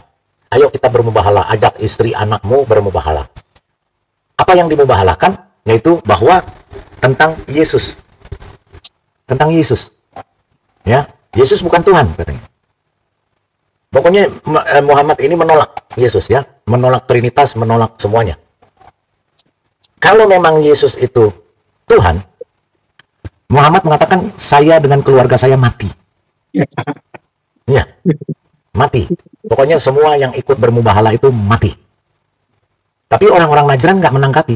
Ayo kita bermubahalah, ajak istri anakmu bermubahalah. Apa yang dimubahalahkan? Yaitu bahwa tentang Yesus. Tentang Yesus. Ya, Yesus bukan Tuhan katanya. Pokoknya Muhammad ini menolak Yesus ya, menolak Trinitas, menolak semuanya. Kalau memang Yesus itu Tuhan, Muhammad mengatakan saya dengan keluarga saya mati. Ya, mati. Pokoknya semua yang ikut bermubahalah itu mati. Tapi orang-orang Najran nggak menanggapi.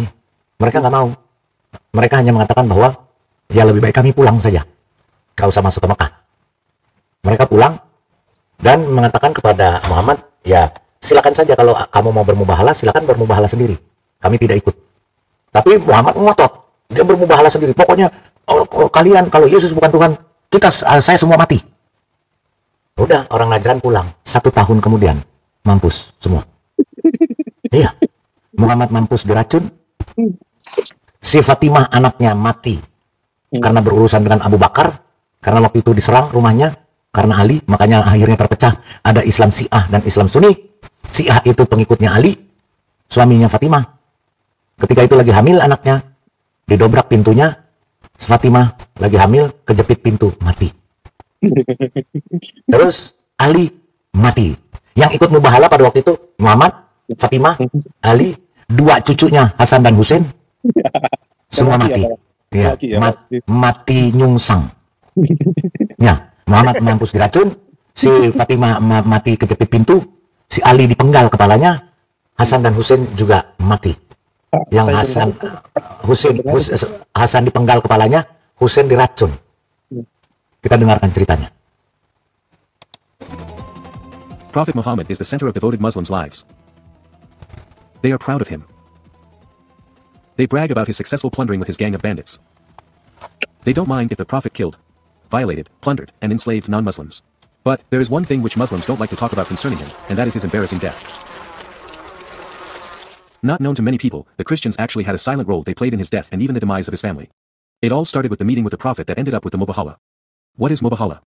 Mereka nggak mau. Mereka hanya mengatakan bahwa ya lebih baik kami pulang saja. Nggak usah masuk ke Mekah. Mereka pulang dan mengatakan kepada Muhammad, ya silakan saja kalau kamu mau bermubahalah, silakan bermubahalah sendiri. Kami tidak ikut. Tapi Muhammad ngotot. Dia bermubahalah sendiri. Pokoknya kalian kalau Yesus bukan Tuhan, saya semua mati. Udah, orang Najran pulang. 1 tahun kemudian mampus semua. Iya. Muhammad mampus diracun. Si Fatimah anaknya mati karena berurusan dengan Abu Bakar, karena waktu itu diserang rumahnya karena Ali, makanya akhirnya terpecah. Ada Islam Syiah dan Islam Sunni. Syiah itu pengikutnya Ali, suaminya Fatimah. Ketika itu lagi hamil anaknya, didobrak pintunya, Fatimah lagi hamil, kejepit pintu, mati. Terus Ali mati. Yang ikut mubahalah pada waktu itu Muhammad, Fatimah, Ali, 2 cucunya Hasan dan Husain, semua mati. Ya, mati nyungsang. Ya, Muhammad mampus diracun, si Fatimah mati kejepit pintu, si Ali dipenggal kepalanya, Hasan dan Husain juga mati. Yang Hasan dipenggal kepalanya, Husain diracun. Kita dengarkan ceritanya. Prophet Muhammad is the center of devoted Muslims' lives. They are proud of him. They brag about his successful plundering with his gang of bandits. They don't mind if the Prophet killed, violated, plundered, and enslaved non-Muslims. But there is one thing which Muslims don't like to talk about concerning him, and that is his embarrassing death. Not known to many people, the Christians actually had a silent role they played in his death and even the demise of his family. It all started with the meeting with the Prophet that ended up with the Mubahala. What is Mubahala?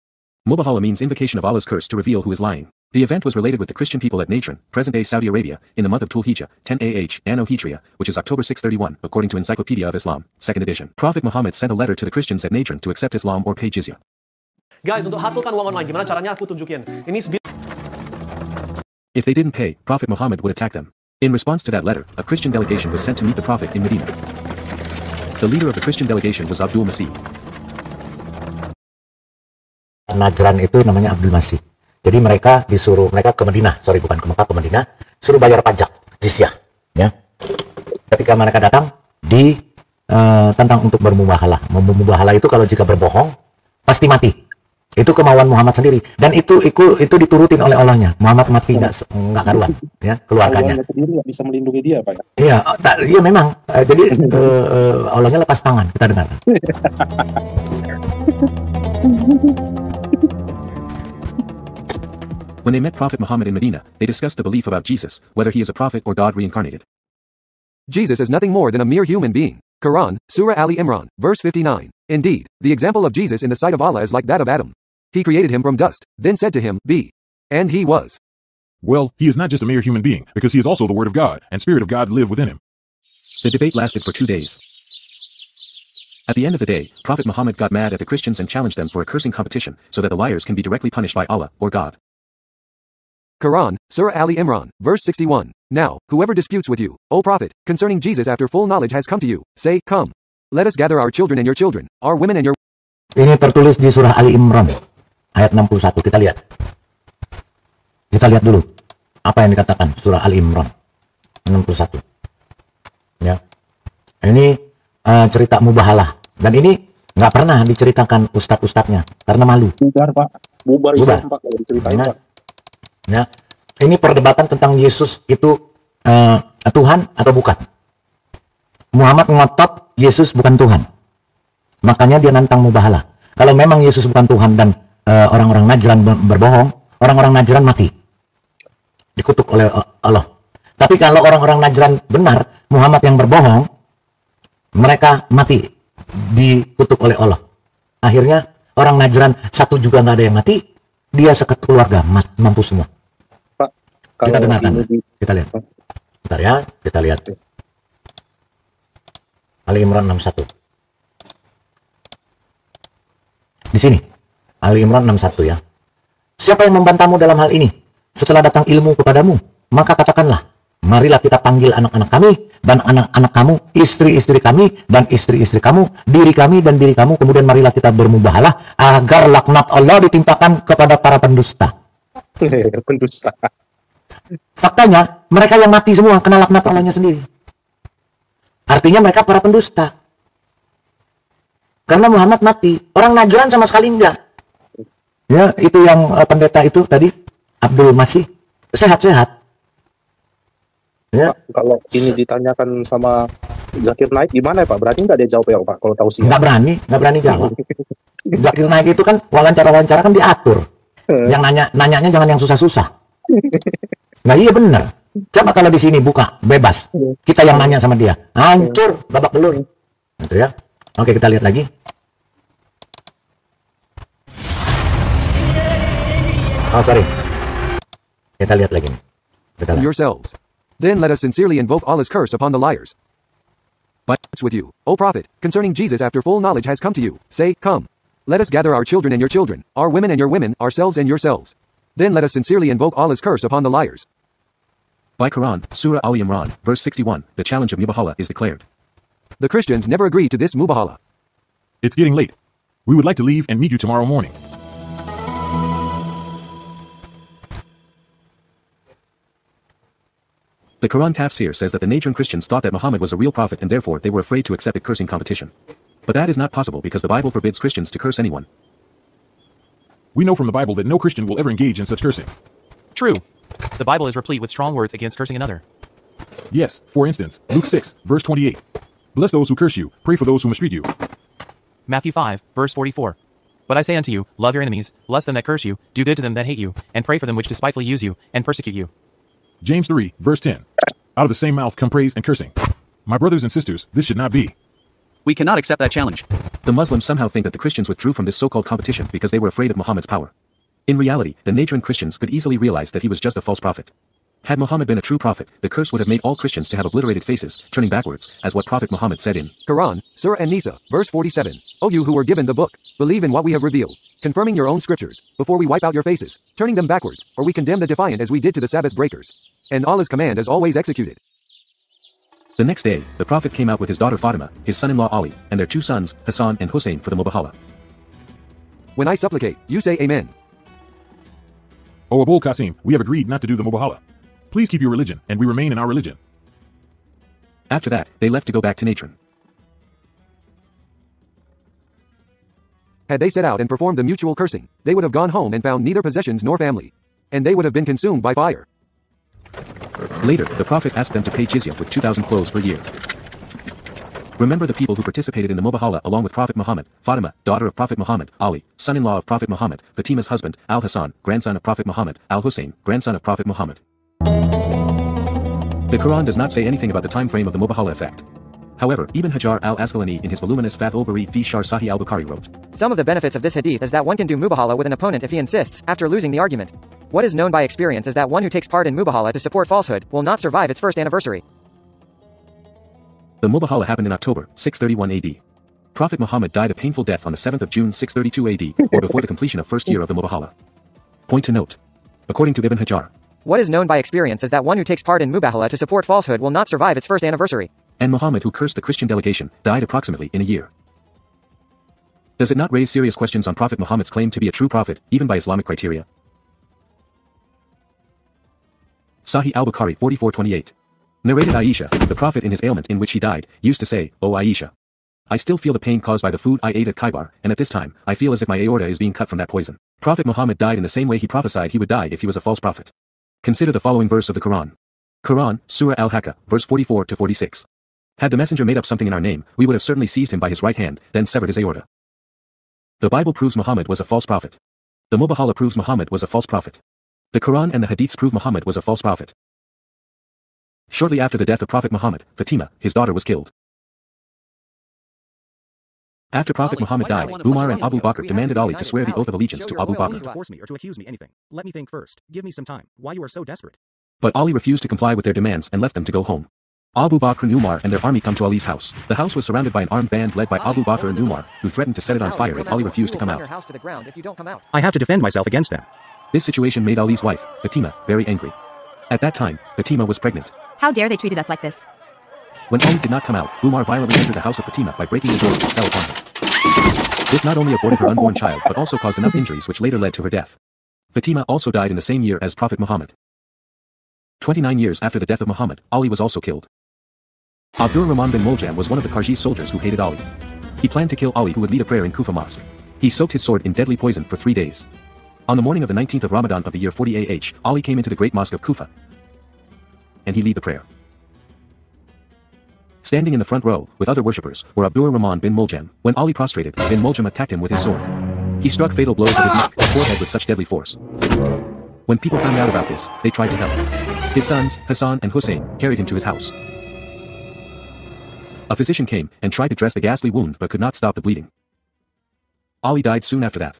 Mubahala means invocation of Allah's curse to reveal who is lying. The event was related with the Christian people at Najran, present-day Saudi Arabia, in the month of Dhul-Hijjah, 10 AH, Anno Hijriah, which is October 631, according to Encyclopedia of Islam, 2nd edition. Prophet Muhammad sent a letter to the Christians at Najran to accept Islam or pay jizya. Guys, untuk hasilkan uang online, gimana caranya aku tunjukin. If they didn't pay, Prophet Muhammad would attack them. In response to that letter, a Christian delegation was sent to meet the Prophet in Medina. The leader of the Christian delegation was Abdul Masih. Najran itu namanya Abdul Masih. Jadi mereka ke Medina, bukan ke Mekah, ke Medina, suruh bayar pajak, jizyah. Ya. Ketika mereka datang, ditentang untuk bermubahalah. Mubahalah itu kalau jika berbohong, pasti mati. Itu kemauan Muhammad sendiri. Dan itu diturutin oleh Allahnya. Muhammad mati nggak karuan, ya, keluarganya. Allahnya sendiri nggak bisa melindungi dia, Pak. Iya, iya memang. Jadi Allahnya lepas tangan. Kita dengarkan. When they met Prophet Muhammad in Medina, they discussed the belief about Jesus, whether he is a prophet or God reincarnated. Jesus is nothing more than a mere human being. Quran, Surah Ali Imran, verse 59. Indeed, the example of Jesus in the sight of Allah is like that of Adam. He created him from dust, then said to him, be. And he was. Well, he is not just a mere human being, because he is also the Word of God, and Spirit of God live within him. The debate lasted for 2 days. At the end of the day, Prophet Muhammad got mad at the Christians and challenged them for a cursing competition, so that the liars can be directly punished by Allah, or God. Quran, Surah Ali Imran, verse 61. Now, whoever disputes with you, O Prophet, concerning Jesus after full knowledge has come to you, say, come. Let us gather our children and your children, our women and your... Ini tertulis di surah Ali Imran, ayat 61. Kita lihat. Kita lihat dulu. Apa yang dikatakan surah Ali Imran, 61. Ya. Ini cerita mubahalah. Dan ini nggak pernah diceritakan ustadz-ustadznya, karena malu. Bubar, Pak. Bubar. Pak, kalau diceritain, Pak. Ya, ini perdebatan tentang Yesus itu Tuhan atau bukan. Muhammad ngotot Yesus bukan Tuhan. Makanya dia nantang mubahalah. Kalau memang Yesus bukan Tuhan dan orang-orang Najran berbohong, orang-orang Najran mati. Dikutuk oleh Allah. Tapi kalau orang-orang Najran benar, Muhammad yang berbohong, mereka mati. Dikutuk oleh Allah. Akhirnya orang Najran satu juga nggak ada yang mati, dia sekeluarga mampus semua. Pak, kita dengarkan, kita lihat. Bentar ya, kita lihat. Ali Imran 61. Di sini, Ali Imran 61 ya. Siapa yang membantahmu dalam hal ini? Setelah datang ilmu kepadamu, maka katakanlah, marilah kita panggil anak-anak kami dan anak-anak kamu, istri-istri kami dan istri-istri kamu, diri kami dan diri kamu, kemudian marilah kita bermubahalah agar laknat Allah ditimpakan kepada para pendusta. Pendusta. Faktanya, mereka yang mati semua kena laknat Allahnya sendiri. Artinya mereka para pendusta. Karena Muhammad mati, orang Najran sama sekali enggak. Ya, itu yang pendeta itu tadi, Abdul Masih, sehat-sehat. Ya. Pak, kalau ini ditanyakan sama Zakir Naik gimana ya Pak? Berarti nggak dia jawab ya Pak? Kalau tahu sih. Nggak berani jawab. Zakir Naik itu kan wawancara kan diatur. Yang nanyanya jangan yang susah-susah. Nah iya bener. Coba kalau di sini buka bebas, kita yang nanya sama dia, hancur babak belur. Gitu ya. Oke, kita lihat lagi. Oh, sorry. Kita lihat lagi nih. Kita lihat. Yourselves. Then let us sincerely invoke Allah's curse upon the liars. But with you, O Prophet, concerning Jesus after full knowledge has come to you, say, Come. Let us gather our children and your children, our women and your women, ourselves and yourselves. Then let us sincerely invoke Allah's curse upon the liars. By Quran, Surah Ali Imran, verse 61, the challenge of Mubahala is declared. The Christians never agreed to this Mubahala. It's getting late. We would like to leave and meet you tomorrow morning. The Quran tafsir says that the Najran Christians thought that Muhammad was a real prophet and therefore they were afraid to accept a cursing competition. But that is not possible because the Bible forbids Christians to curse anyone. We know from the Bible that no Christian will ever engage in such cursing. True. The Bible is replete with strong words against cursing another. Yes, for instance, Luke 6, verse 28. Bless those who curse you, pray for those who mistreat you. Matthew 5, verse 44. But I say unto you, love your enemies, bless them that curse you, do good to them that hate you, and pray for them which despitefully use you, and persecute you. James 3, verse 10. Out of the same mouth come praise and cursing. My brothers and sisters, this should not be. We cannot accept that challenge. The Muslims somehow think that the Christians withdrew from this so-called competition because they were afraid of Muhammad's power. In reality, the Najran Christians could easily realize that he was just a false prophet. Had Muhammad been a true prophet, the curse would have made all Christians to have obliterated faces, turning backwards, as what Prophet Muhammad said in Quran, Surah An-Nisa, verse 47. O you who were given the book, believe in what we have revealed, confirming your own scriptures, before we wipe out your faces, turning them backwards, or we condemn the defiant as we did to the Sabbath breakers. And Allah's command is always executed. The next day, the Prophet came out with his daughter Fatima, his son-in-law Ali, and their two sons, Hassan and Hussein, for the Mubahala. When I supplicate, you say Amen. O Abul Qasim, we have agreed not to do the Mubahala. Please keep your religion, and we remain in our religion. After that, they left to go back to Najran. Had they set out and performed the mutual cursing, they would have gone home and found neither possessions nor family. And they would have been consumed by fire. Later, the Prophet asked them to pay jizya with 2,000 clothes per year. Remember the people who participated in the Mubahala along with Prophet Muhammad, Fatima, daughter of Prophet Muhammad, Ali, son-in-law of Prophet Muhammad, Fatima's husband, Al-Hassan, grandson of Prophet Muhammad, Al-Hussein, grandson of Prophet Muhammad. The Quran does not say anything about the time frame of the Mubahala effect. However, Ibn Hajar al-Asqalani in his voluminous Fath al-Bari fi Sharh Sahih al-Bukhari wrote, Some of the benefits of this hadith is that one can do Mubahala with an opponent if he insists, after losing the argument. What is known by experience is that one who takes part in Mubahala to support falsehood will not survive its first anniversary. The Mubahala happened in October, 631 AD. Prophet Muhammad died a painful death on the 7th of June 632 AD, or before the completion of first year of the Mubahala. Point to note. According to Ibn Hajar, What is known by experience is that one who takes part in Mubahala to support falsehood will not survive its first anniversary. And Muhammad, who cursed the Christian delegation, died approximately in a year. Does it not raise serious questions on Prophet Muhammad's claim to be a true prophet, even by Islamic criteria? Sahih al-Bukhari 4428. Narrated Aisha, the Prophet in his ailment in which he died, used to say, O Aisha, I still feel the pain caused by the food I ate at Khaybar, and at this time, I feel as if my aorta is being cut from that poison. Prophet Muhammad died in the same way he prophesied he would die if he was a false prophet. Consider the following verse of the Quran. Quran, Surah Al-Haqqa, verse 44 to 46. Had the messenger made up something in our name, we would have certainly seized him by his right hand, then severed his aorta. The Bible proves Muhammad was a false prophet. The Mubahala proves Muhammad was a false prophet. The Quran and the Hadiths prove Muhammad was a false prophet. Shortly after the death of Prophet Muhammad, Fatima, his daughter, was killed. After Prophet Muhammad died, Umar and Abu Bakr demanded Ali to swear the oath of allegiance to Abu Bakr. To force me or to accuse me anything. Let me think first. Give me some time. Why you are so desperate? But Ali refused to comply with their demands and left them to go home. Abu Bakr and Umar and their army come to Ali's house. The house was surrounded by an armed band led by Abu Bakr and Umar, who threatened to set it on fire if Ali refused to come out. I have to defend myself against them. This situation made Ali's wife, Fatima, very angry. At that time, Fatima was pregnant. How dare they treated us like this? When Ali did not come out, Umar violently entered the house of Fatima by breaking the doors and fell upon her. This not only aborted her unborn child but also caused enough injuries which later led to her death. Fatima also died in the same year as Prophet Muhammad. 29 years after the death of Muhammad, Ali was also killed. Abdur Rahman bin Muljam was one of the Kharji soldiers who hated Ali. He planned to kill Ali, who would lead a prayer in Kufa mosque. He soaked his sword in deadly poison for 3 days. On the morning of the 19th of Ramadan of the year 40 AH, Ali came into the great mosque of Kufa, and he led the prayer. Standing in the front row, with other worshippers, were Abdur Rahman bin Muljam. When Ali prostrated, bin Muljam attacked him with his sword. He struck fatal blows to his neck and forehead with such deadly force. When people found out about this, they tried to help. His sons, Hassan and Hussein, carried him to his house. A physician came and tried to dress the ghastly wound but could not stop the bleeding. Ali died soon after that.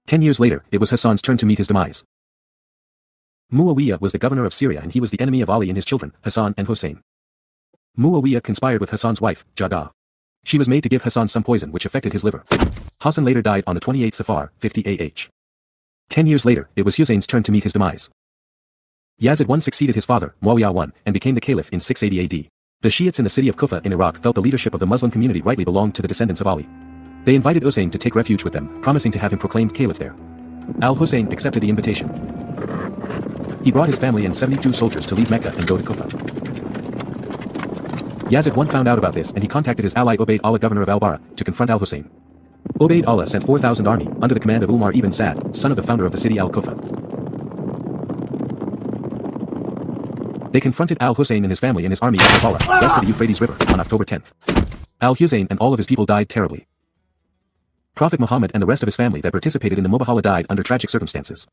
10 years later, it was Hassan's turn to meet his demise. Muawiyah was the governor of Syria and he was the enemy of Ali and his children, Hassan and Hussein. Muawiyah conspired with Hassan's wife, Jadah. She was made to give Hassan some poison which affected his liver. Hassan later died on the 28th Safar, 50 AH. 10 years later, it was Hussein's turn to meet his demise. Yazid I succeeded his father, Muawiyah I, and became the caliph in 680 AD. The Shiites in the city of Kufa in Iraq felt the leadership of the Muslim community rightly belonged to the descendants of Ali. They invited Hussein to take refuge with them, promising to have him proclaimed caliph there. Al-Hussein accepted the invitation. He brought his family and 72 soldiers to leave Mecca and go to Kufa. Yazid I found out about this and he contacted his ally Ubayd Allah, governor of Al-Bara, to confront Al-Hussein. Ubayd Allah sent 4,000 army, under the command of Umar ibn Sa'd, son of the founder of the city Al-Kufa. They confronted Al-Hussein and his family and his army at Karbala, west of the Euphrates River, on October 10th. Al-Hussein and all of his people died terribly. Prophet Muhammad and the rest of his family that participated in the Mubahala died under tragic circumstances.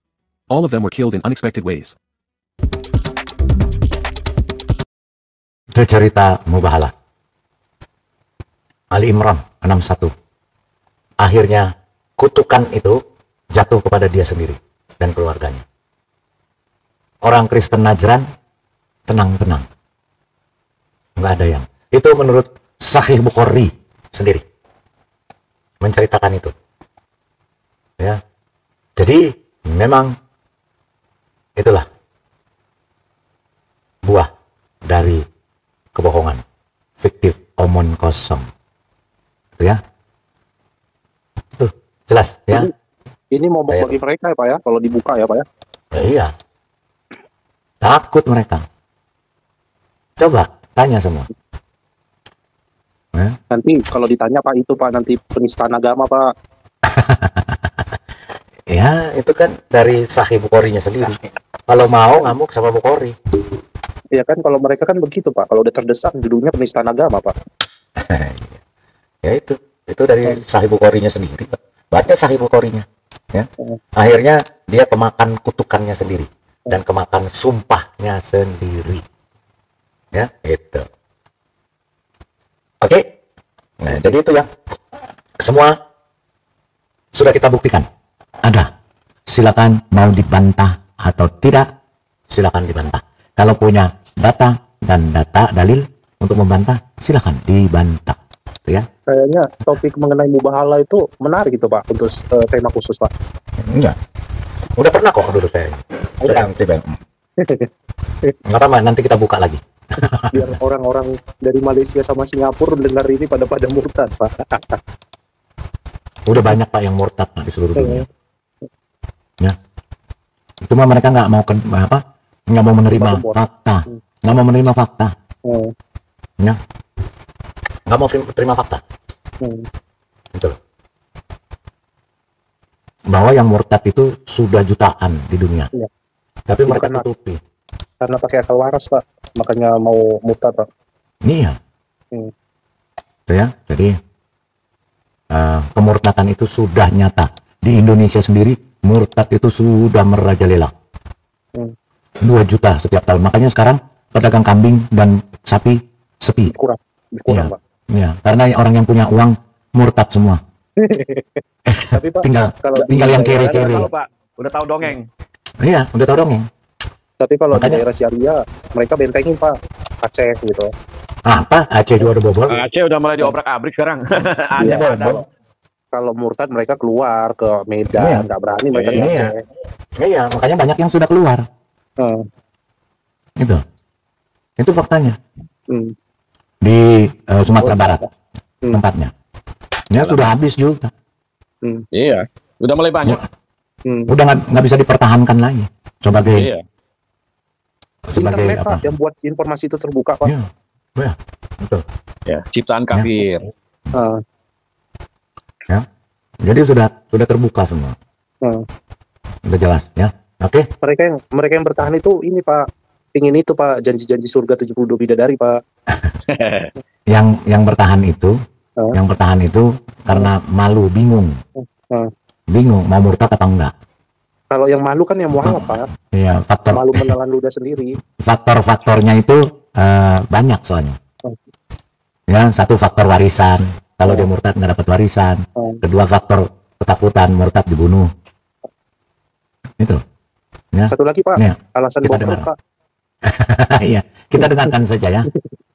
All of them were killed in unexpected ways. Itu cerita Mubahala. Ali Imran 61. Akhirnya kutukan itu jatuh kepada dia sendiri dan keluarganya. Orang Kristen Najran tenang-tenang. Nggak ada yang. Itu menurut Sahih Bukhari sendiri. Menceritakan itu. Ya. Jadi memang itulah buah dari kebohongan, fiktif, omong kosong. Itu ya. Itu jelas ya. Ini momok bagi mereka ya Pak ya, kalau dibuka ya Pak ya. Iya. Takut mereka. Coba tanya semua. Nanti kalau ditanya Pak itu Pak, nanti penistaan agama Pak. Ya itu kan dari Sahih Bukhari-nya sendiri. Kalau mau ngamuk sama Bukhari. Iya kan, kalau mereka kan begitu Pak, kalau udah terdesak judulnya penistaan agama Pak. Ya itu dari Sahih Bukhari-nya sendiri. Baca Sahih Bukhari-nya. Ya. Akhirnya dia kemakan kutukannya sendiri dan kemakan sumpahnya sendiri. Ya itu. Oke. Nah jadi itu ya. Semua sudah kita buktikan. Ada. Silakan mau dibantah atau tidak, silakan dibantah. Kalau punya data dan dalil untuk membantah, silakan dibantah. Ya. Kayaknya topik mengenai Mubahala itu menarik gitu Pak untuk tema khusus Pak. Enggak. Udah pernah kok dulu saya. Nggak apa-apa, nanti kita buka lagi. Biar orang-orang dari Malaysia sama Singapura dengar ini pada murtad Pak. Udah banyak Pak yang murtad Pak di seluruh dunia. Ya. Cuma mereka nggak mau nggak mau menerima fakta, nggak mau menerima fakta. Ya. Nggak mau terima fakta. Gitu loh. Bahwa yang murtad itu sudah jutaan di dunia. Ya. Tapi mereka tutupi. Karena pakai akal waras Pak, makanya mau murtad Pak. Iya. Ya, jadi kemurtadan itu sudah nyata. Di Indonesia sendiri, murtad itu sudah merajalela. 2 juta setiap tahun. Makanya sekarang pedagang kambing dan sapi sepi. Kurang ya, Pak. Ya, karena orang yang punya uang murtad semua. Tapi Pak, tinggal yang kere-kere. Udah tahu dongeng. Iya, udah tahu dongeng. Tapi kalau di daerah Syariah, mereka bentengin Pak, Aceh gitu. Apa? Aceh juga ada bobol? Aceh udah mulai diobrak-abrik sekarang. Ada. Kalau murtad mereka keluar ke Medan, nggak berani mereka di Aceh. Iya, makanya banyak yang sudah keluar. Itu faktanya. Di Sumatera Barat, tempatnya. Ya sudah habis juga. Iya, udah mulai banyak. Udah nggak bisa dipertahankan lagi sebagai internet Pak yang buat informasi itu terbuka Pak. Iya, betul. Ya, ciptaan kafir. Ya, jadi sudah terbuka semua. Udah jelas ya. Oke. Mereka yang bertahan itu ini Pak, ingin itu Pak, janji-janji surga 72 bidadari Pak. yang bertahan itu, karena malu, bingung mau murtad apa enggak. Kalau yang malu kan yang mualaf Pak. Iya, faktor malu menelan ludah sendiri. Faktor-faktornya itu banyak soalnya. Ya, satu faktor warisan. Kalau dia murtad nggak dapat warisan. Kedua faktor ketakutan, murtad dibunuh. Itu. Ya. Satu lagi Pak, Ya. alasan Kita bobrok dengar. Pak. Iya, kita dengarkan saja ya.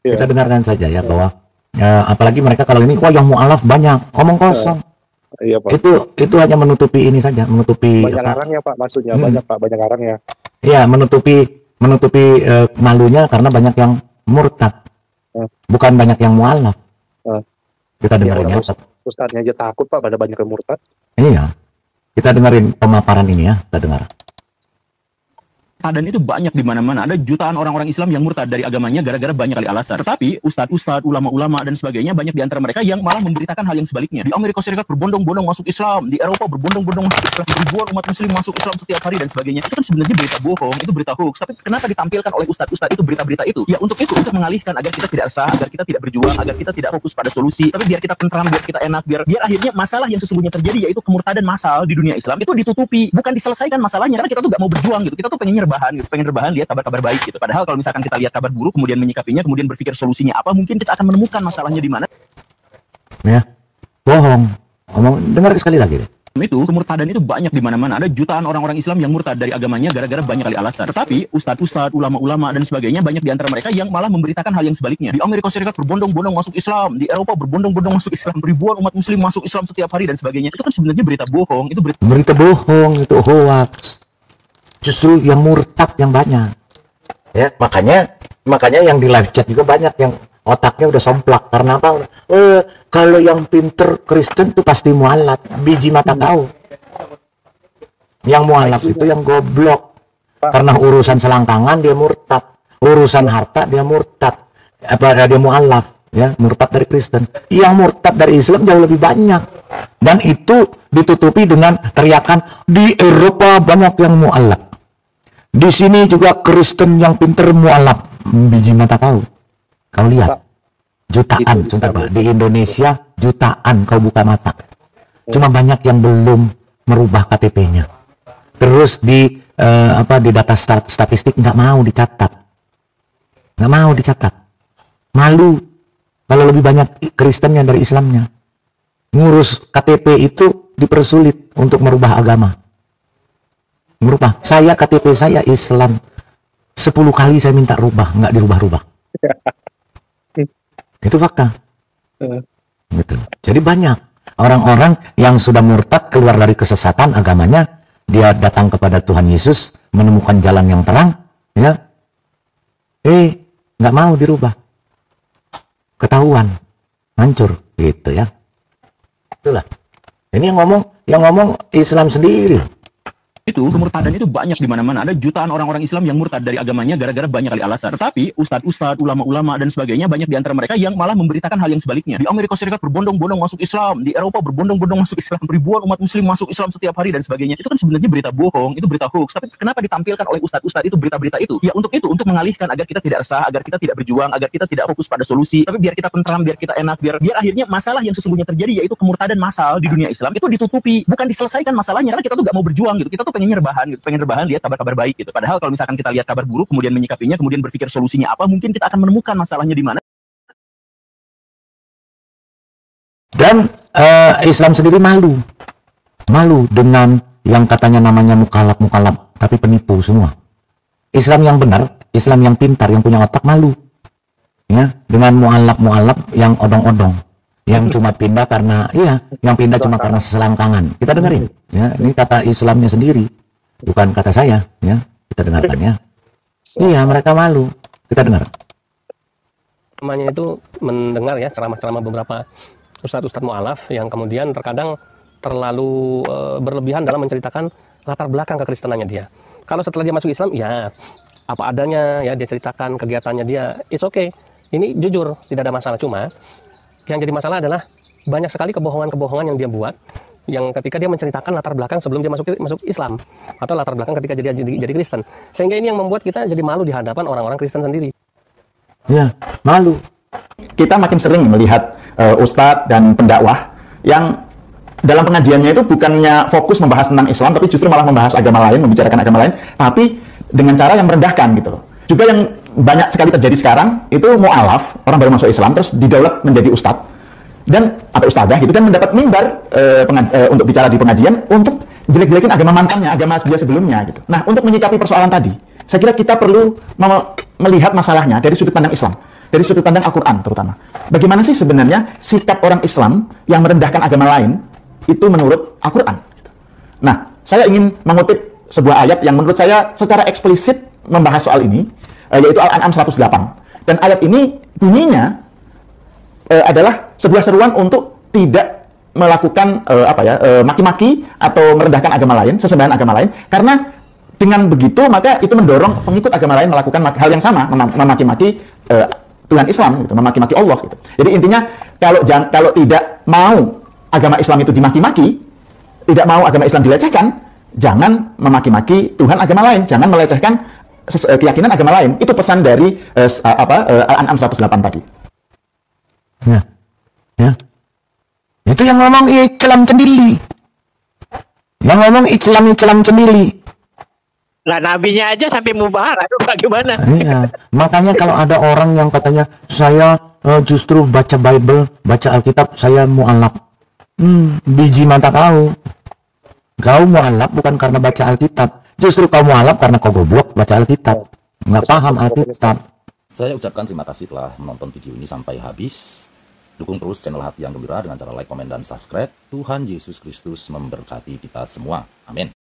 Iya. Kita dengarkan saja ya bahwa apalagi mereka kalau ini, wah yang mualaf banyak, omong kosong. Iya Pak. Itu hanya menutupi ini saja, menutupi Banyak larangnya Pak, maksudnya banyak Pak, banyak larangnya. Iya, menutupi malunya karena banyak yang murtad. Bukan banyak yang mualaf. Kita dengerin ya. Ustadznya aja takut Pak, pada banyak yang murtad. Iya. Kita dengerin pemaparan ini ya, kita dengar. Dan itu banyak di mana-mana. Ada jutaan orang-orang Islam yang murtad dari agamanya gara-gara banyak kali alasan. Tetapi ustadz-ustadz, ulama-ulama dan sebagainya banyak di antara mereka yang malah memberitakan hal yang sebaliknya. Di Amerika Serikat berbondong-bondong masuk Islam, di Eropa berbondong-bondong masuk Islam, ribuan umat muslim masuk Islam setiap hari dan sebagainya. Itu kan sebenarnya berita bohong, itu berita hoax. Tapi kenapa ditampilkan oleh ustadz-ustadz itu berita-berita itu? Ya untuk mengalihkan agar kita tidak resah, agar kita tidak berjuang, agar kita tidak fokus pada solusi. Tapi biar kita tentram, biar kita enak, biar akhirnya masalah yang sesungguhnya terjadi yaitu kemurtadan massal di dunia Islam itu ditutupi, bukan diselesaikan masalahnya karena kita tuh gak mau berjuang gitu. Kita tuh pengen rebahan gitu, pengen rebahan lihat kabar-kabar baik gitu. Padahal kalau misalkan kita lihat kabar buruk kemudian menyikapinya, kemudian berpikir solusinya apa, mungkin kita akan menemukan masalahnya di mana. Ya. Bohong. Dengar sekali lagi deh. Itu kemurtadan itu banyak di mana-mana. Ada jutaan orang-orang Islam yang murtad dari agamanya gara-gara banyak kali alasan. Tetapi ustadz-ustadz, ulama-ulama dan sebagainya banyak di antara mereka yang malah memberitakan hal yang sebaliknya. Di Amerika Serikat berbondong-bondong masuk Islam, di Eropa berbondong-bondong masuk Islam, ribuan umat muslim masuk Islam setiap hari dan sebagainya. Itu kan sebenarnya berita bohong, itu Berita bohong, itu hoax. Justru yang murtad yang banyak. Ya, makanya yang di live chat juga banyak yang otaknya udah somplak. Karena apa? Kalau yang pinter Kristen tuh pasti mualaf, biji mata kau. Yang mualaf itu yang goblok. Karena urusan selangkangan dia murtad, urusan harta dia murtad. Dia mualaf, ya, murtad dari Kristen. Yang murtad dari Islam jauh lebih banyak. Dan itu ditutupi dengan teriakan di Eropa banyak yang mualaf. Di sini juga Kristen yang pinter mualaf, biji mata kau. Kau lihat, jutaan, sebentar Pak. Di Indonesia jutaan kau buka mata. Cuma banyak yang belum merubah KTP-nya. Terus di data statistik nggak mau dicatat, malu. Kalau lebih banyak Kristen yang dari Islamnya, ngurus KTP itu dipersulit untuk merubah agama. Merubah. Saya KTP saya Islam 10 kali saya minta rubah, nggak dirubah-rubah. Itu fakta. Gitu. Jadi banyak orang-orang yang sudah murtad keluar dari kesesatan agamanya, dia datang kepada Tuhan Yesus, menemukan jalan yang terang, ya, nggak mau dirubah, ketahuan, hancur, gitu ya. Itulah. Ini yang ngomong Islam sendiri. Itu kemurtadan itu banyak di mana-mana. Ada jutaan orang-orang Islam yang murtad dari agamanya gara-gara banyak kali alasan. Tetapi ustadz-ustadz, ulama-ulama dan sebagainya banyak di antara mereka yang malah memberitakan hal yang sebaliknya. Di Amerika Serikat berbondong-bondong masuk Islam, di Eropa berbondong-bondong masuk Islam, ribuan umat muslim masuk Islam setiap hari dan sebagainya. Itu kan sebenarnya berita bohong, itu berita hoax. Tapi kenapa ditampilkan oleh ustadz-ustadz itu berita-berita itu? Ya untuk mengalihkan agar kita tidak resah, agar kita tidak berjuang, agar kita tidak fokus pada solusi. Tapi biar kita tentram, biar kita enak, biar akhirnya masalah yang sesungguhnya terjadi yaitu kemurtadan massal di dunia Islam itu ditutupi, bukan diselesaikan masalahnya karena kita tuh gak mau berjuang gitu. Kita tuh pengen rebahan gitu, pengen rebahan lihat kabar-kabar baik gitu. Padahal kalau misalkan kita lihat kabar buruk kemudian menyikapinya, kemudian berpikir solusinya apa, mungkin kita akan menemukan masalahnya di mana. Dan Islam sendiri malu dengan yang katanya namanya mukalaf, tapi penipu semua. Islam yang benar, Islam yang pintar, yang punya otak malu, ya, dengan mualaf yang odong-odong, yang cuma pindah karena cuma karena selangkangan. Kita dengerin, ya, ini kata Islamnya sendiri, bukan kata saya, ya, kita dengarkan ya. Iya, mereka malu. Kita dengar. Namanya itu mendengar ya ceramah-ceramah beberapa ustadz-ustadz mu'alaf yang kemudian terkadang terlalu berlebihan dalam menceritakan latar belakang kekristenannya dia. Kalau setelah dia masuk Islam, ya apa adanya, ya dia ceritakan kegiatannya dia, it's okay. Ini jujur, tidak ada masalah. Cuma yang jadi masalah adalah banyak sekali kebohongan-kebohongan yang dia buat, yang ketika dia menceritakan latar belakang sebelum dia masuk Islam, atau latar belakang ketika jadi Kristen. Sehingga ini yang membuat kita jadi malu di hadapan orang-orang Kristen sendiri. Ya, malu. Kita makin sering melihat ustadz dan pendakwah yang dalam pengajiannya itu bukannya fokus membahas tentang Islam, tapi justru malah membahas agama lain, membicarakan agama lain, tapi dengan cara yang merendahkan gitu loh. Juga yang banyak sekali terjadi sekarang itu mu'alaf, orang baru masuk Islam terus didaulat menjadi ustadz dan atau ustadzah gitu, dan mendapat mimbar untuk bicara di pengajian untuk jelek-jelekin agama mantannya, agama dia sebelumnya gitu. Nah, untuk menyikapi persoalan tadi, saya kira kita perlu melihat masalahnya dari sudut pandang Islam, dari sudut pandang Al-Quran terutama. Bagaimana sih sebenarnya sikap orang Islam yang merendahkan agama lain itu menurut Al-Quran? Nah, saya ingin mengutip sebuah ayat yang menurut saya secara eksplisit membahas soal ini, yaitu Al-An'am 108. Dan ayat ini bunyinya adalah sebuah seruan untuk tidak melakukan maki-maki atau merendahkan agama lain, sesembahan agama lain, karena dengan begitu maka itu mendorong pengikut agama lain melakukan hal yang sama, memaki-maki Tuhan Islam, gitu, memaki-maki Allah. Gitu. Jadi intinya kalau tidak mau agama Islam itu dimaki-maki, tidak mau agama Islam dilecehkan, jangan memaki-maki Tuhan agama lain, jangan melecehkan keyakinan agama lain. Itu pesan dari Al-An'am 108 tadi. Ya. Itu yang ngomong Islam sendiri. Yang ngomong Islam sendiri. Lah nabinya aja sampai mubarak, itu bagaimana? Iya. Makanya kalau ada orang yang katanya saya justru baca Bible, baca Alkitab, saya mu'alaf. Biji mata kau. Kau mu'alaf bukan karena baca Alkitab. Justru kau mu'alaf karena kau goblok baca Alkitab. Nggak paham Alkitab. Saya ucapkan terima kasih telah menonton video ini sampai habis. Dukung terus channel Hati yang Gembira dengan cara like, komen, dan subscribe. Tuhan Yesus Kristus memberkati kita semua. Amin.